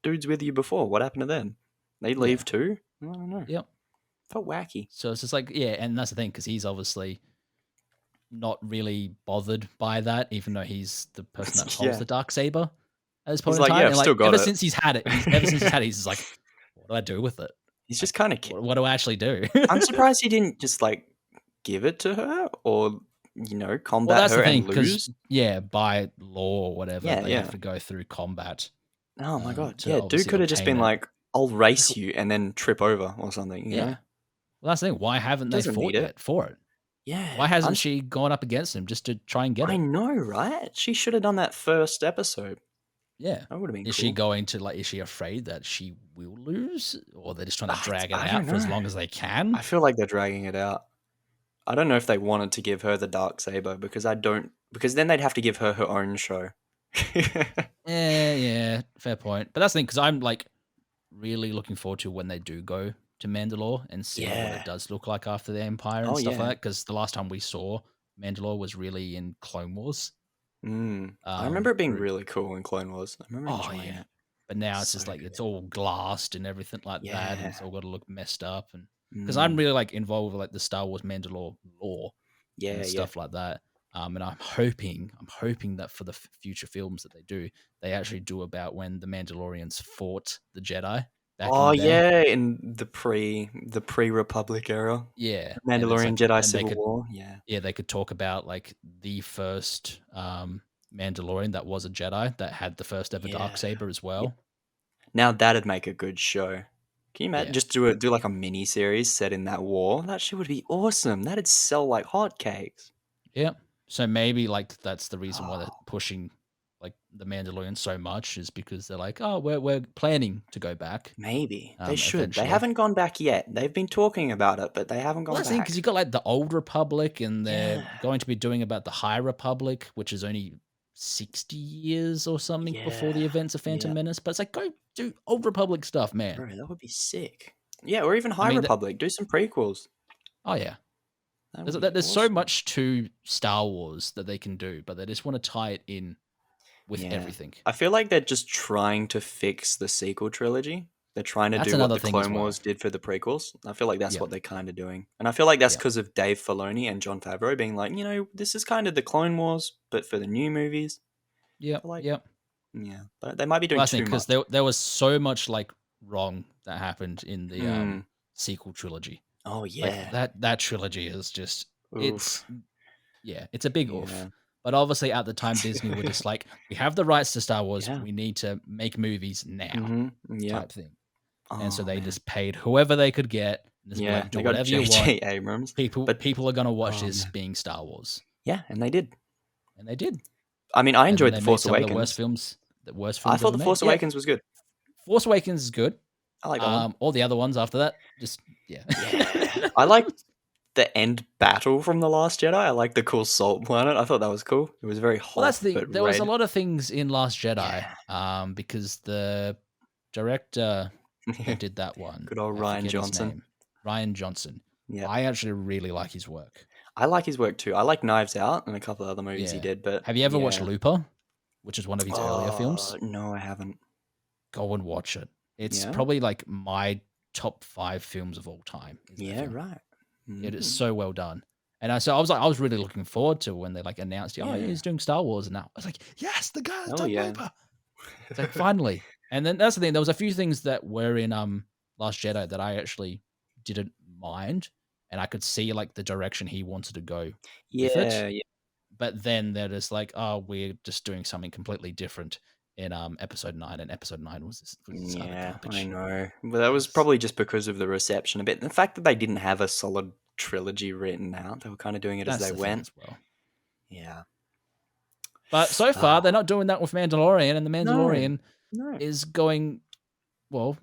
dudes with you before. What happened to them? They Yeah, leave too? I don't know. yep. Felt wacky. So it's just like, yeah, and that's the thing because he's obviously not really bothered by that, even though he's the person that holds Yeah. the dark saber at this point He's in like, "Yeah, time. I've And like still got ever it." since he's had it, he's just like, what do I do with it? He's Like, just kind of. what do I actually do? I'm surprised he didn't just like give it to her, or Well, combat that's her the and thing, because lose. yeah, by law or whatever, Yeah, they have yeah. to go through combat Oh my god. to Yeah, dude obviously could have just obtain been it. like, "I'll Like, race you," and then trip over or something. yeah. Well, that's the thing. Why haven't He they doesn't fought need it. yet for it? Why Yeah, hasn't she gone up against him just to try and get I it? know, right? She should have done that first episode. Yeah. That would have been Is she cool. going to like? Is she afraid that she will lose, or they're just trying to drag it I don't out for as know. long as they can? I feel like they're dragging it out. I don't know if they wanted to give her the dark saber because then they'd have to give her her own show. Yeah, fair point. But that's the thing because I'm like really looking forward to when they do go to Mandalore and see what it Yeah. does look like after the Empire and Oh stuff like yeah. that. Because the last time we saw Mandalore was really in Clone Wars. I remember it being Through really cool in Clone Wars. I remember Oh enjoying yeah, it. but now it's So just like it's good. all glassed and everything like that, and it's Yeah. all got to look messed up. And because I'm Mm. really like involved with like the Star Wars Mandalore lore Yeah, and yeah. stuff like that. And I'm hoping that for the future films that they do, they actually do about when the Mandalorians fought the Jedi back in Oh the day. yeah, in the pre Republic era. Yeah, and it's Mandalorian like, Jedi and they Civil could, War. Yeah. yeah, they could talk about like the first Mandalorian that was a Jedi that had the first ever dark Yeah. saber as Yeah. well. Now that'd make a good show. Can you imagine Yeah, just do like a mini series set in that war? That shit would be awesome. That'd sell like hotcakes. yeah. So maybe like that's the reason why they're Oh, pushing like the Mandalorian so much is because they're like, oh, we're planning to go back maybe. They should. They eventually. haven't gone back yet. They've been talking about it, but they haven't Well, gone that's the thing because back. you got like the old Republic, and they're Yeah. going to be doing about the High Republic, which is only 60 years or something before the Yeah. events of Phantom Yeah. Menace. But it's like go do old Republic stuff, man. Bro, that would be sick. Yeah, or even I High mean, Republic. Do some prequels. oh yeah, That there's would be there's so awesome. much to Star Wars that they can do, but they just want to tie it in with Yeah. everything. I feel like they're just trying to fix the sequel trilogy. They're trying to That's do what another the thing as Clone well. Wars did for the prequels. I feel like that's Yeah, what they're kind of doing. And I feel like that's yeah, because of Dave Filoni and John Favreau being like, this is kind of the Clone Wars, but for the new movies. yep, They're like, yep. yeah, but they might be Well, doing I think too because much. there was so much like wrong that happened in the Hmm. sequel trilogy. Oh, Like yeah. that trilogy is just Oof. it's yeah, it's a big oof. Yeah. But obviously at the time Disney were just like, we have the rights to Star Wars, Yeah. we need to make movies now Yep. type thing. And so Oh, they man. just paid whoever they could get and just be Yeah, like, do they got whatever you want. J.J. Abrams. People But, people are gonna watch oh, this man. being Star Wars. Yeah, and they did. And they did. I mean, I And then enjoyed they The made Force some of Awakens. the worst I films thought ever The made. Force Yeah, Awakens was good. Force Awakens is good. I like that one. All the other ones after that, just yeah. Yeah. I like the end battle from The Last Jedi. I like the cool salt planet. I thought that was cool. It was very Well, that's hot, the but there was a red. lot of things in Last Jedi, Yeah. because the director that did that one, Good old I Ryan forget his Johnson. name, Ryan Johnson. Yeah. I actually really like his work. I like his work too. I like Knives Out and a couple of other movies he Yeah. did, but Have you ever watched yeah. Looper, which is one of his earlier films? No, I haven't. Go and watch it. It's Yeah. probably like my top 5 films of all time. Is that Yeah, film. right. It is Mhm. so well done. And so I was really looking forward to when they like announced, oh, Yeah. he's doing Star Wars, and now I was like, yes, the guy that's Oh done yeah. Looper. It's like finally. And then that's the thing. There was a few things that were in Last Jedi that I actually didn't mind, and I could see like the direction he wanted to go with it. Yeah, yeah. But then they're just like, oh, we're just doing something completely different in Episode 9, and Episode 9 was this utter Yeah, I garbage. know. But that was It's- probably just because of the reception a bit. And the fact that they didn't have a solid trilogy written out. They were kind of doing it as That's they the thing went. as well. Yeah. But so far, they're not doing that with Mandalorian, and the No, Mandalorian no. is going well.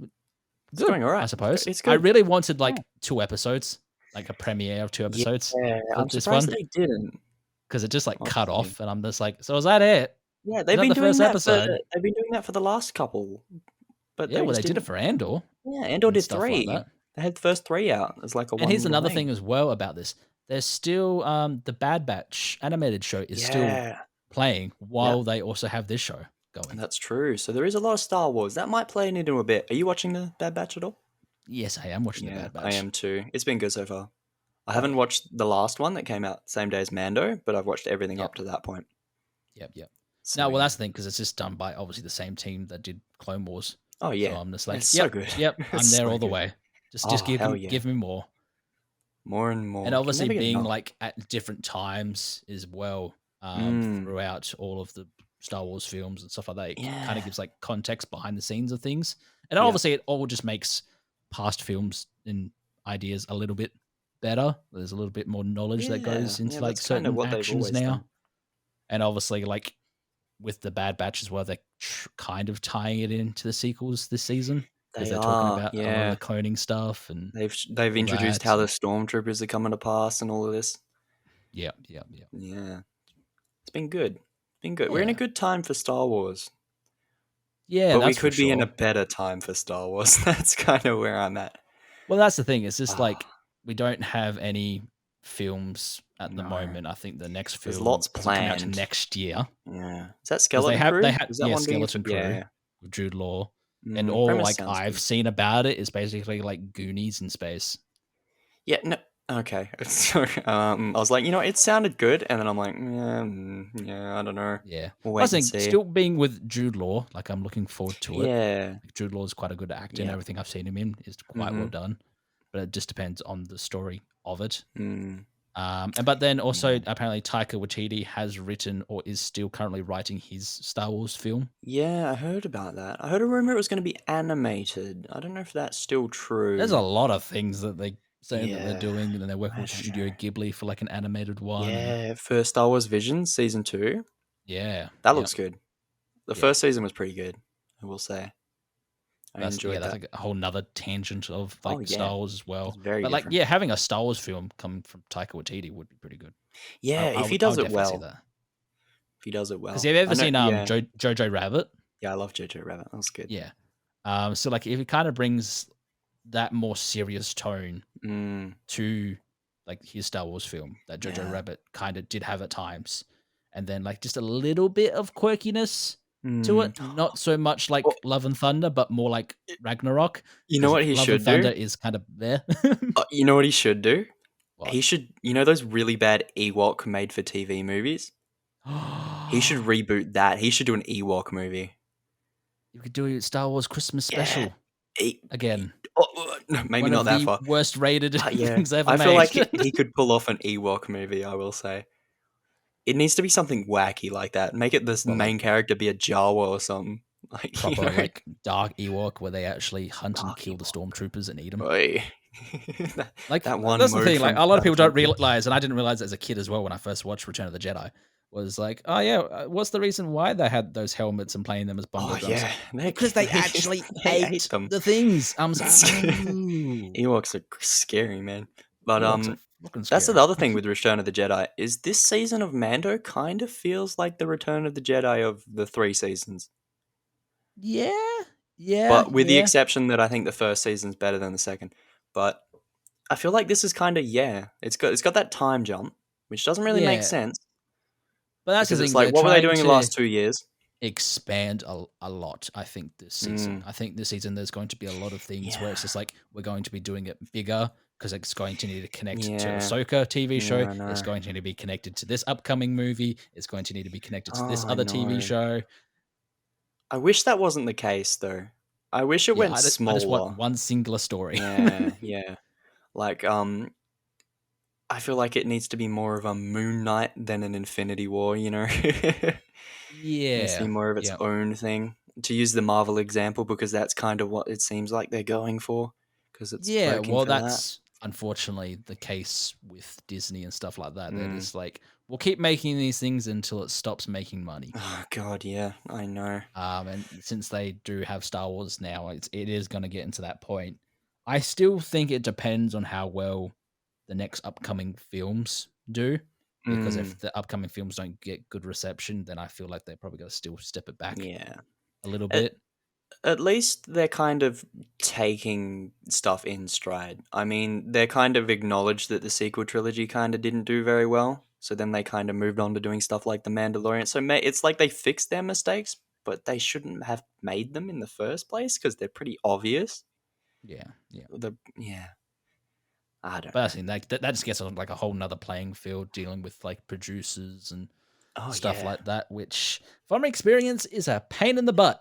It's Good, going all right. I suppose. It's I good. really wanted like Yeah. 2 episodes, like a premiere of 2 episodes Yeah, for I'm this surprised one, they didn't, because it just like cut honestly. off, and I'm just like, so is that it? Yeah, Is that the first episode? they've been doing that for the last couple. but Yeah, they well, just they did it didn't. for Andor Yeah, Andor and did stuff like 3. that. They had the first 3 out as, like, a And one here's little another thing. thing as well about this. There's still the Bad Batch animated show is still Yeah. playing Yeah, while they also have this show going. that's true. So there is a lot of Star Wars. That might play into a bit. Are you watching The Bad Batch at all? Yes, I am watching the Yeah, Bad I Batch. am too. It's been good so far. I Oh haven't yeah. watched the last one that came out same day as Mando, but I've watched everything up Yep. to that point. Yep. Yep. So, No, well, yeah. that's the thing because it's just done by obviously the same team that did Clone Wars. Oh, So yeah. I'm just like, It's so yep, good. yep, It's I'm there so all the good. way. Just Oh, hell yeah. give me more. More and And more. Can obviously never get being enough. like at different times as well, Mm. throughout all of the Star Wars films and stuff like that. It kind of Yeah. gives like context behind the scenes of things. And Yeah. obviously it all just makes past films and ideas a little bit better. There's a little bit more knowledge that Yeah. goes into Yeah, like that's kind of certain what they've actions always now. done. And obviously like with the Bad Batch as well, they're kind of tying it into the sequels this season because They they're talking are. about a lot of the Yeah. cloning stuff and They've all introduced that. how the And stormtroopers are coming to pass and all of this. yeah, yeah, yeah. Yeah. It's been good. It's been good. We're in a Yeah. good time for Star Wars. Yeah, But we that's for could be in a sure. better time for Star Wars. That's kind of where I'm at. Well, that's the thing. It's just like Ah, we don't have any films at the no. moment. I think the next There's film lots doesn't come out to planned. next year Yeah. Is that because Skeleton they Crew? had Is that yeah one being? Skeleton Crew Yeah. with Jude Law, and Mm, all premise like sounds I've good. seen about it is basically like Goonies in space. Yeah. No. Okay. Sorry. I was like, it sounded good, and then I'm like, yeah, yeah, I don't know. Yeah, We'll I wait and think see. still being with Jude Law, like I'm looking forward to it. Yeah. Like, Jude Law is quite a good actor, and Yeah. everything I've seen him in is quite well Mm-hmm. done. But it just depends on the story of it. Mm, And but then also yeah. apparently Taika Waititi has written or is still currently writing his Star Wars film. Yeah, I heard about that. I heard a rumor it was going to be animated. I don't know if that's still There's true. a lot of things that they saying that they're Yeah, doing, and then they're working I with don't Studio know. Ghibli for like an animated one, and Yeah, for Star Wars Visions season 2, yeah, that yeah, looks good. The yeah. first season was pretty good, I will say. I enjoyed That's that. like a whole nother tangent of Oh like yeah, Star Wars as it's well. very But like, different. yeah, having a Star Wars film come from Taika Waititi would be pretty good. Yeah, if he I does would it definitely see well. that. If he does it Because well. have you I ever know, seen yeah. Jojo Rabbit? Yeah, I love Jojo Rabbit. That was good. Yeah. So like if it kind of brings that more serious tone Mm, to like his Star Wars film that Jojo yeah. Rabbit kind of did have at times, and then like just a little bit of quirkiness to Mm. it, not so much Oh, like Love and Thunder, but more like Ragnarok, you know because what he Love and should Thunder do? is kind of there. You know what he should do? What? He should, those really bad Ewok made for TV movies? He should reboot that. He should do an Ewok movie. You could do a Star Wars Christmas Yeah. special E- again. no, maybe One not of that the far. worst rated Yeah. things ever I feel made. like he could pull off an Ewok movie, I will say. It needs to be something wacky like that. Make it this Well, like main character be a Jawa or something. Like, proper like dark Ewok where they actually hunt and Dark kill the Ewok. stormtroopers and eat them. Oi. that, Like that one that's the mode thing. Like from a lot of people don't Battlefront 2. realize, and I didn't realize as a kid as well when I first watched Return of the Jedi, was like, oh yeah, what's the reason why they had those helmets and playing them as bongo Oh, drums? yeah. Because they actually They ate ate them. the things. I'm like, oh, Ewoks are scary, man. But Ewoks are fucking that's the scary. other thing with Return of the Jedi is this season of Mando kind of feels like the Return of the Jedi of the 3 seasons. Yeah, yeah, But with the yeah, exception that I think the first season's better than the second. But I feel like this is kind of it's got that time jump, which doesn't really make yeah. sense But that's the because it's thing. like They're what were they trying doing in the to last 2 years? expand a lot, I think, this season. Mm, I think this season there's going to be a lot of things where it's yeah, just like we're going to be doing it bigger because it's going to need to connect to yeah, Ahsoka TV yeah. show. I It's know. going to need to be connected to this upcoming movie. It's going to need to be connected to this Oh, I other TV know. show. I wish that wasn't the case though. I wish it Yeah, went I just want smaller. one singular story. Yeah, yeah. Like, I feel like it needs to be more of a Moon Knight than an Infinity War, it needs to be Yeah. more of its Yeah. own thing. To use the Marvel example, because that's kind of what it seems like they're going for, because it's Yeah, working well, for that. that's unfortunately the case with Disney and stuff like that. They're Mm. just like, we'll keep making these things until it stops making money. Oh, God, yeah, I know. And since they do have Star Wars now, it is going to get into that point. I still think it depends on how well the next upcoming films do, because Mm. if the upcoming films don't get good reception, then I feel like they're probably going to still step it back Yeah. a little Uh, bit. At least they're kind of taking stuff in stride. I mean, they're kind of acknowledged that the sequel trilogy kind of didn't do very well. So then they kind of moved on to doing stuff like The Mandalorian. So it's like they fixed their mistakes, but they shouldn't have made them in the first place because they're pretty obvious. Yeah, yeah. Yeah, I don't But I know. think that just gets on like a whole nother playing field dealing with like producers and Oh stuff yeah. like that, which from experience is a pain in the butt.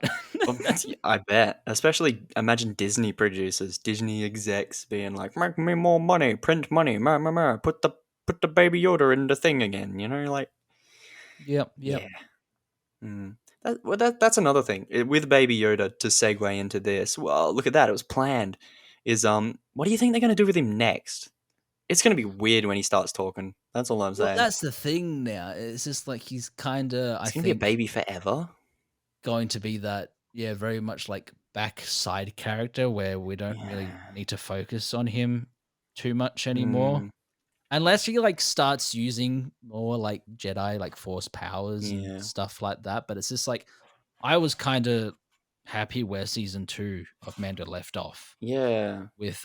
I bet. Especially imagine Disney producers, Disney execs being like, "Make me more money, print money, put the Baby Yoda in the thing again." You know, like Yep, yep. yeah. Mm. That's another thing with Baby Yoda to segue into this. Well, look at that; it was planned. What do you think they're gonna do with him next? It's gonna be weird when he starts talking. That's all I'm Well, saying. that's the thing now. It's just like he's kind of, I It's gonna be a think, baby forever. going to be that, yeah, very much like backside character where we don't really Yeah. need to focus on him too much anymore. Mm, Unless he like starts using more like Jedi like force powers and yeah. stuff like that. But it's just like I was kind of happy where season 2 of Mando left off Yeah. with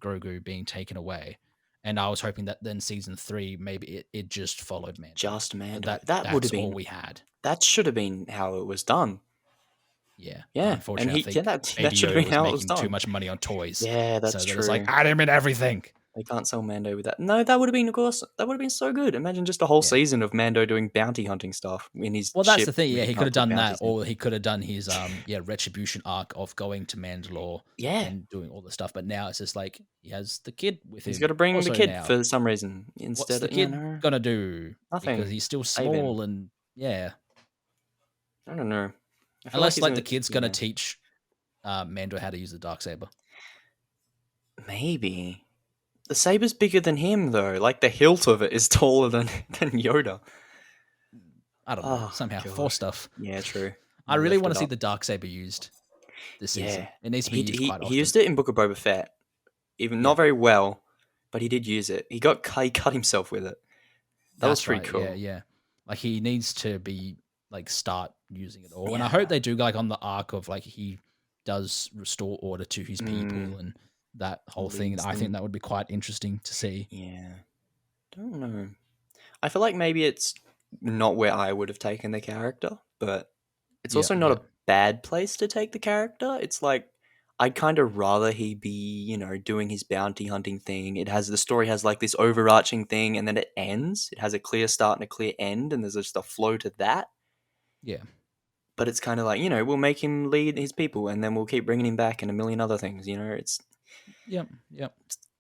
Grogu being taken away. And I was hoping that then season 3 maybe it just followed Mando. Just And Mando. that That would that's have all been. we had. That should have been how it was done. Yeah. But Yeah, and unfortunately I think that Baby should have Yoda been was how it was making too done. much money on toys. Yeah, that's So they're just like, true. add him in everything. They can't sell Mando with that. No, that would have been, of course, that would have been so good. Imagine just a whole Yeah. season of Mando doing bounty hunting stuff in his Well, that's the ship thing. that Yeah, he he could can't have put done that, bounties in. or he could have done his retribution arc of going to Mandalore Yeah, and doing all the stuff. But now it's just like he has the kid with he's got him. to bring the Also, kid now for some reason what's instead the of kid gonna do? Because nothing. he's still Save him. small, and yeah, I don't know. I feel like unless he's like the gonna. kid's gonna Yeah, teach Mando how to use the dark saber. maybe the saber's bigger than him though. Like the hilt of it is taller than Yoda. I don't know. Oh Somehow god. force stuff. Yeah, true. I They really left want it to see up. the dark saber used this Yeah, season. It needs to be used quite he often. used it in Book of Boba Fett. Even not Yeah. very well, but he did use it. He cut himself with it. That was That's pretty right. Yeah, cool. yeah. Like he needs to be like start using it all. And I hope Yeah. they do like on the arc of like he does restore order to his Mm, people and that whole thing. leads I think them. that would be quite interesting to see. Yeah. Don't know. I feel like maybe it's not where I would have taken the character, but it's Yeah, also not yeah. a bad place to take the character. It's like I'd kind of rather he be, doing his bounty hunting thing. The story has like this overarching thing and then it ends. It has a clear start and a clear end and there's just a flow to that. Yeah. But it's kind of like, we'll make him lead his people and then we'll keep bringing him back and a million other things, Yep. Yep.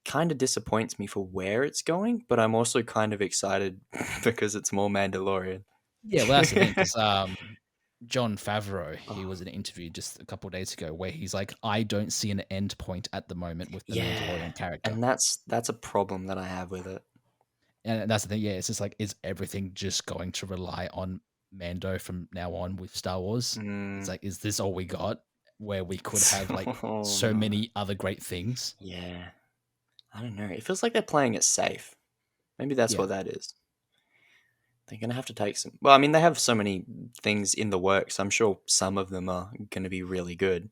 kind of disappoints me for where it's going, but I'm also kind of excited because it's more Mandalorian. Yeah, well that's the thing, because John Favreau, he Oh, was in an interview just a couple of days ago where he's like, I don't see an end point at the moment with the yeah. Mandalorian character. And that's a problem that I have with it. And that's the thing, yeah, it's just like, is everything just going to rely on Mando from now on with Star Wars? It's Mm. like, is this all we got? Where we could have like Oh so no. many other great things. Yeah. I don't know. It feels like they're playing it safe. Maybe that's Yeah. what that is. They're gonna have to take some. Well, I mean, they have so many things in the works. I'm sure some of them are gonna be really good.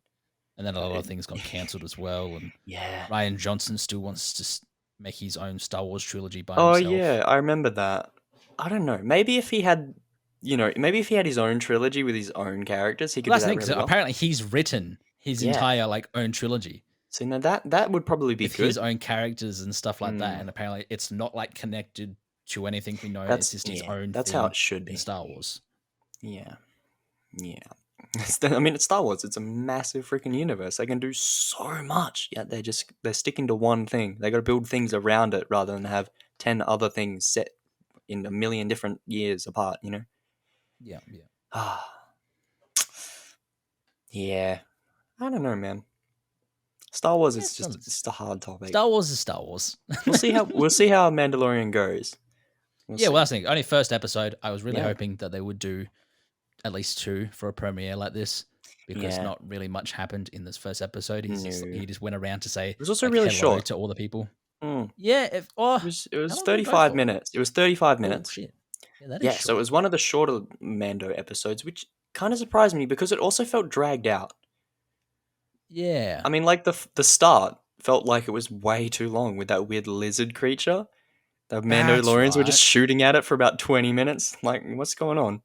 And then a But lot of things got cancelled as well. And yeah. Ryan Johnson still wants to make his own Star Wars trilogy by Oh himself. yeah, I remember that. I don't know. Maybe if he had, maybe if he had his own trilogy with his own characters, he could Well, do that's the that thing, 'cause really well. apparently he's written his Yeah. entire like own trilogy So now that would probably be with his good. own characters and stuff like that. Mm, And apparently it's not like connected to anything we know. It's just his own that's how thing it should in be. Star Wars. Yeah. Yeah. I mean, it's Star Wars. It's a massive freaking universe. They can do so much. Yet they're sticking to one thing. They got to build things around it rather than have 10 other things set in a million different years apart. Yeah, yeah. Ah, yeah. I don't know, man. Star Wars. Yeah, It's just a hard topic. Star Wars is Star Wars. We'll see how Mandalorian goes. We'll Yeah, well, see. that's the thing. Only first episode. I was really Yeah. hoping that they would do at least 2 for a premiere like this, because Yeah. not really much happened in this first episode. No. He just went around to say It was also like really hello short. to all the people. Mm. Yeah. If It how was long did it go 35 for? minutes. It was 35 Oh minutes. shit. Yeah, that is Yeah, so it short. was one of the shorter Mando episodes, which kind of surprised me because it also felt dragged out. Yeah, I mean, like the start felt like it was way too long with that weird lizard creature. The that's Mandalorians were just right. shooting at it for about 20 minutes. Like, what's going on?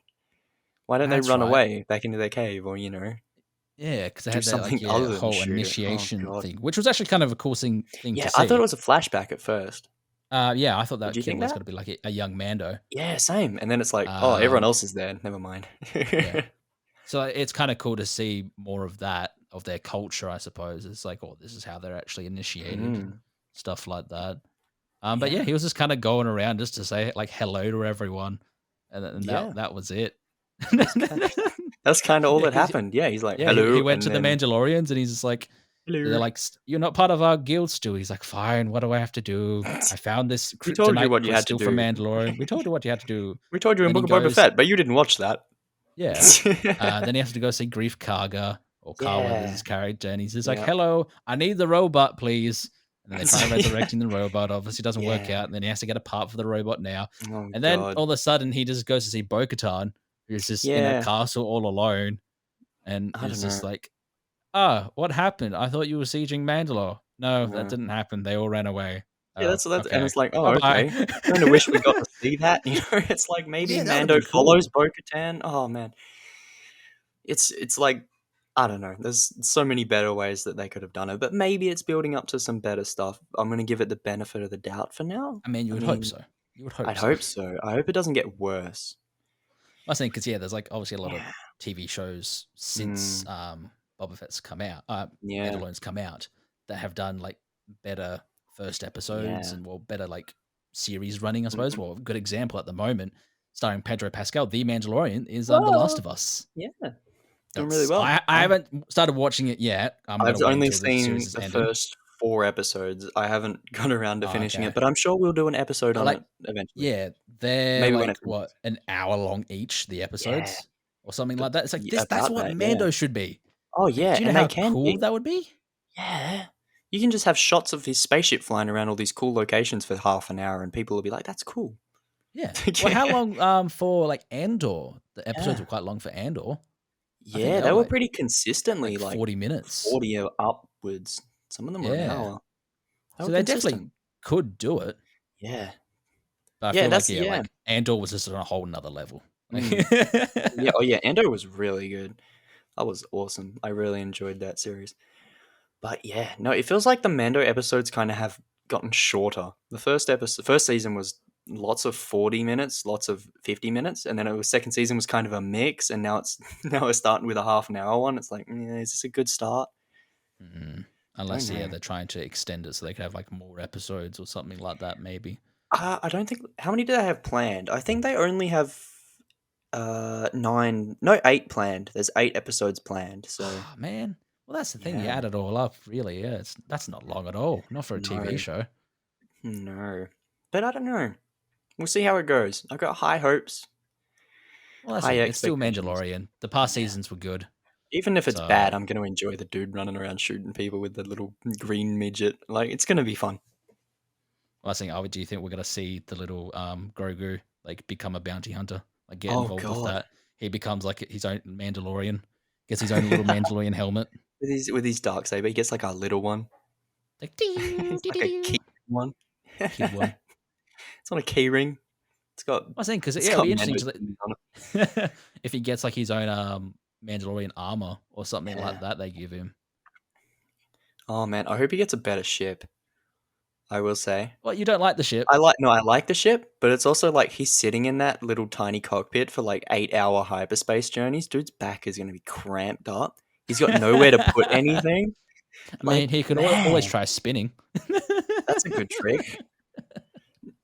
Why don't they That's run right. away back into their cave or, Yeah, because they do had that like something other than whole shoot it? Oh, initiation God. thing, which was actually kind of a cool thing to Yeah, I thought it see. was a flashback at first. Yeah, I thought Did that you kid think was that? going to be like a young Mando. Yeah, same. And then it's like, oh, everyone Um, else is there. Never mind. yeah, so it's kind of cool to see more of that of their culture. I suppose it's like, oh, this is how they're actually initiated and Mm, stuff like that. But yeah, yeah, he was just kind of going around just to say like hello to everyone, and yeah. that was it. That's kind that's kind of all Yeah, that 'cause happened. Yeah, he's like, yeah, he hello, went to and the then Mandalorians and he's just like, they're hello. like, "You're not part of our guild, Stu." He's like, "Fine, what do I have to do? I found this We told you kryptonite what you had to crystal from do. Mandalorian. We told you what you had to do." We told you And in then he Book of Boba goes, Fett, but you didn't watch that. "Yeah." Then he has to go see Grief Karga or Carla, this Yeah, is character, and he's just like, yeah. "Hello, I need the robot, please." And then they try to resurrecting the robot. Obviously, doesn't work Yeah. out. And then he has to get a part for the robot now. Oh And then god. all of a sudden, he just goes to see Bo-Katan, who's just in a Yeah. castle all alone, and I don't is know. just like, "Ah, what happened? I thought you were sieging Mandalore. No, that No. didn't happen. They all ran away. Yeah, Oh, that's and okay. it's like, oh, Bye bye." okay. Kinda wish we got to see that, It's like Well, maybe yeah, that would have Mando been follows cool. Bo-Katan. Oh man. It's like I don't know. There's so many better ways that they could have done it, but maybe it's building up to some better stuff. I'm gonna give it the benefit of the doubt for now. I mean, you I would hope mean, so. You would hope I'd so. hope so. I hope it doesn't get worse. I think because yeah, there's like obviously a lot of Yeah. TV shows since Mm, Boba Fett's come out, yeah. Mandalorian's come out that have done like better first episodes Yeah. and well better like series running. I suppose. Mhm. Well, a good example at the moment, starring Pedro Pascal, The Mandalorian, is The Last Oh, of Us. yeah. Doing really That's well. I haven't started watching it yet. I'm gonna I've wait only until the series seen is the ended. first 4 episodes. I haven't got around to Oh, finishing it, okay. but I'm sure we'll do an episode They're on like it eventually. yeah, they're Maybe when it like finishes. what, an hour long each, the Yeah, episodes or something but like that. It's like this that's about what that, yeah. Mando should be. Oh, Like, yeah, do you know and they how can cool be. that would be? Yeah. You can just have shots of his spaceship flying around all these cool locations for half an hour, and people will be like, "That's cool." Yeah. Well, how Yeah. long for like Andor? The episodes Yeah. were quite long for Andor. I think Yeah, they were they were pretty consistently, like like, 40 minutes. 40 or upwards. Some of them were an Yeah. hour. They were So they consistent. definitely could do it. Yeah. But I Yeah, feel like that's yeah, yeah. like Andor was just on a whole nother level. Like Mm. Yeah, oh, yeah, Endo was really good. That was awesome. I really enjoyed that series. But yeah, no, it feels like the Mando episodes kind of have gotten shorter. The first season was lots of 40 minutes, lots of 50 minutes, and then it was second season was kind of a mix, and now it's now we're starting with a half an hour one. It's like, yeah, is this a good start? mm, Don't unless yeah, know. they're trying to extend it so they could have like more episodes or something like that maybe. I don't think how many do they have planned? I think they only have 9 no 8 planned. There's 8 episodes planned. So, Oh, man. Well, that's the thing. You yeah. add it all up, really. Yeah, that's not long at all. Not for a TV No. show. No. But I don't know. We'll see how it goes. I've got high hopes, Well, that's high it. It's still expectations. Mandalorian. The past Yeah. seasons were good. Even if it's bad, So, I'm going to enjoy the dude running around shooting people with the little green midget. Like, it's going to be fun. I was thinking, oh, do you think we're gonna see the little Grogu like become a bounty hunter, like get Oh involved with god. that? He becomes like his own Mandalorian, gets his own little Mandalorian helmet, With his dark saber, he gets like a little one. like ding, It's dee, like dee, a dee. key one. Kid one. It's on a key ring. It's got I was thinking because it's yeah, it'll got be Mando interesting symbols on it. to if he gets like his own Mandalorian armor or something like Yeah. that. They give him. Oh man, I hope he gets a better ship. I will say. Well, you don't like the ship. I like the ship, but it's also like he's sitting in that little tiny cockpit for like 8-hour hyperspace journeys. Dude's back is going to be cramped up. He's got nowhere to put anything. I mean, Like, he can always man, try spinning. that's a good trick.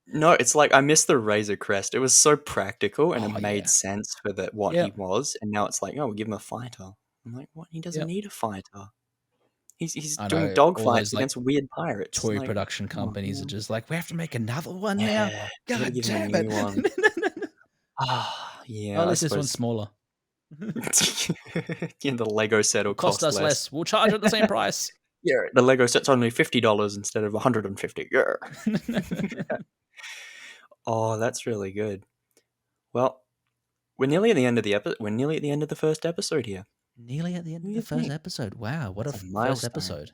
No, it's like I miss the Razor Crest. It was so practical and it Oh made yeah. sense for what he Yep. was, and now it's like, oh, we'll give him a fighter. I'm like, what? He doesn't Yep. need a fighter. He's I doing know all dogfights those like against weird pirates. toy Like, production come on, companies are man. just like, we have to make another one now. Yeah, we gotta God give him a damn new one. it. Ah, Oh, yeah, at I least this one's suppose. smaller. Yeah, the Lego set will Will cost cost us less. less. We'll charge it the same price. Yeah, the Lego set's only $50 instead of 150. Yeah. Oh, that's really good. Well, we're nearly at the end of the first episode here. Nearly at the end Who of do the you first think? episode. Wow, what a That's a first milestone. episode.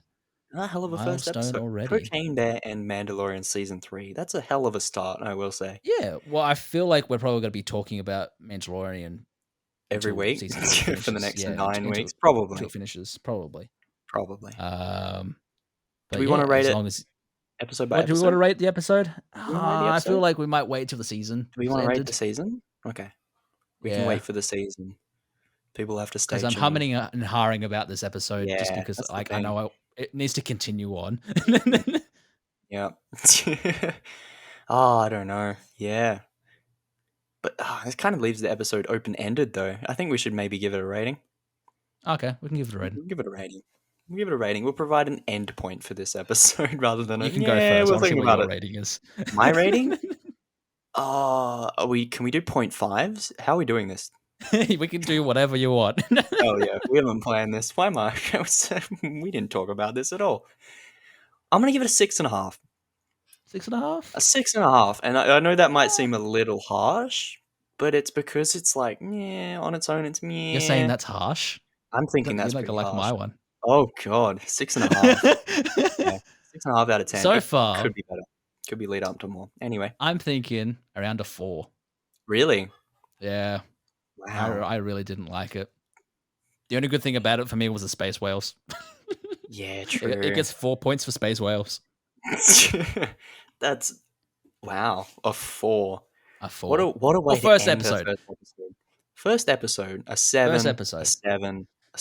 A hell of a first Milestone episode. already. Cocaine Bear and Mandalorian season 3. That's a hell of a start, I will say. Yeah, well, I feel like we're probably going to be talking about Mandalorian Every until week season 3 for the finishes. next Yeah, 9 weeks, until probably. it finishes, probably. Probably. Um, Do but we yeah, want to rate as it long as episode by what do we want episode? to rate the episode? Do we want to rate the I feel episode? like we might wait till the season Do we has want to rate the ended. season? Okay. We can Yeah, wait for the season. People have to stay because I'm tuned. humming and hawing about this episode just Yeah, because that's the like I thing. know it needs to continue on. Yeah. Oh, I don't know. Yeah. But this kind of leaves the episode open ended, though. I think we should maybe give it a rating. Okay, we can give it a rating. We'll give it a rating. We'll give it a rating. We'll provide an end point for this episode rather than a You can go yeah. first. I We'll want to see think what about your it. rating is. My rating? Can we do 0.5s? How are we doing this? We can do whatever you want. Oh yeah, we haven't planned this. Why am I? We didn't talk about this at all. I'm gonna give it a 6.5. 6.5. A 6.5, and I know that might seem a little harsh, but it's because it's like, yeah, on its own, it's You're saying meh. that's harsh? I'm thinking You're that's not gonna pretty like my harsh. one. Oh god, 6.5. Yeah, 6.5 out of 10. So It far, could be better. Could be lead up to more. Anyway, I'm thinking around a 4. really? Yeah, Wow. I really didn't like it. The only good thing about it for me was the space whales. Yeah, It true. gets 4 points for space whales. That's wow. A 4. A 4. What a way Well, to first end a episode. first episode. First episode, a First 7, a episode. 7, a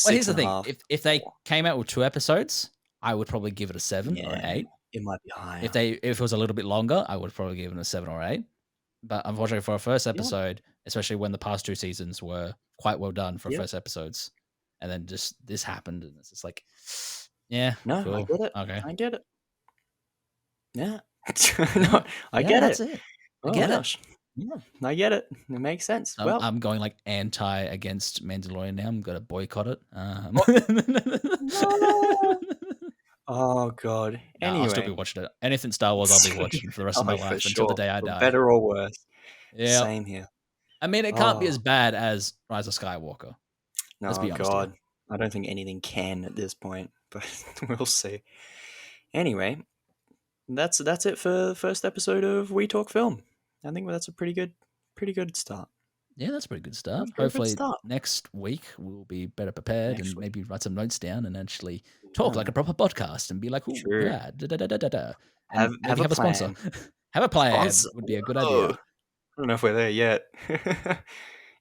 Well, here's the thing: 6.5, if they 4. came out with 2 episodes, I would probably give it a 7 or an Yeah, 8. it might be higher. If it was a little bit longer, I would probably give it a 7 or 8. But unfortunately, for a first Yeah, episode, especially when the past 2 seasons were quite well done for yeah. first episodes, and then just this happened, and it's just like, yeah, No, cool, I get it. okay, I get it. Yeah. yeah, No, I yeah, get that's it. it. I Oh get it. gosh. Yeah, I get it. It makes sense. Well, I'm going like anti against Mandalorian now. I'm gonna boycott it. no. Oh god. No, I'll still be Anyway. watching it. Anything Star Wars, I'll be watching for the rest of my Oh, for life until the sure. day I For die. better or worse. Yeah, Same here. I mean, it can't be Oh, as bad as Rise of Skywalker. Let's no, be honest here. god. I don't think anything can at this point, but we'll see. Anyway, that's it for the first episode of We Talk Film. I think that's a pretty good start. Yeah, that's a pretty good start. That's a pretty good Hopefully, start. next week we'll be better prepared Next and week. maybe write some notes down and actually talk like Yeah. a proper podcast and be like, "Ooh, True. yeah, da da da da da da," and Have maybe a have a sponsor. plan. Have a plan Sponsor. would be a good Whoa. idea. I don't know if we're there yet.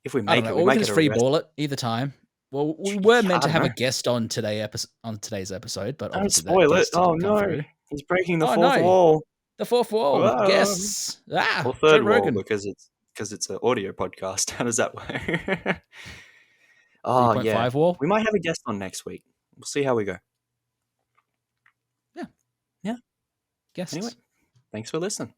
If we I don't make know, it, we or we might can get just arrested. freeball it either time. Well, we Yeah, were meant I to don't have a know. guest on today's episode, but Don't obviously that spoil it. guest Oh didn't come no. through. He's breaking the Oh fourth no, wall. the fourth wall Whoa. guests. Or Joe third wall Rogan, because it's an audio podcast. How does that work? Oh yeah. 3.5 wall. We might have a guest on next week. We'll see how we go. Yeah, Yeah. guests. Anyway, thanks for listening.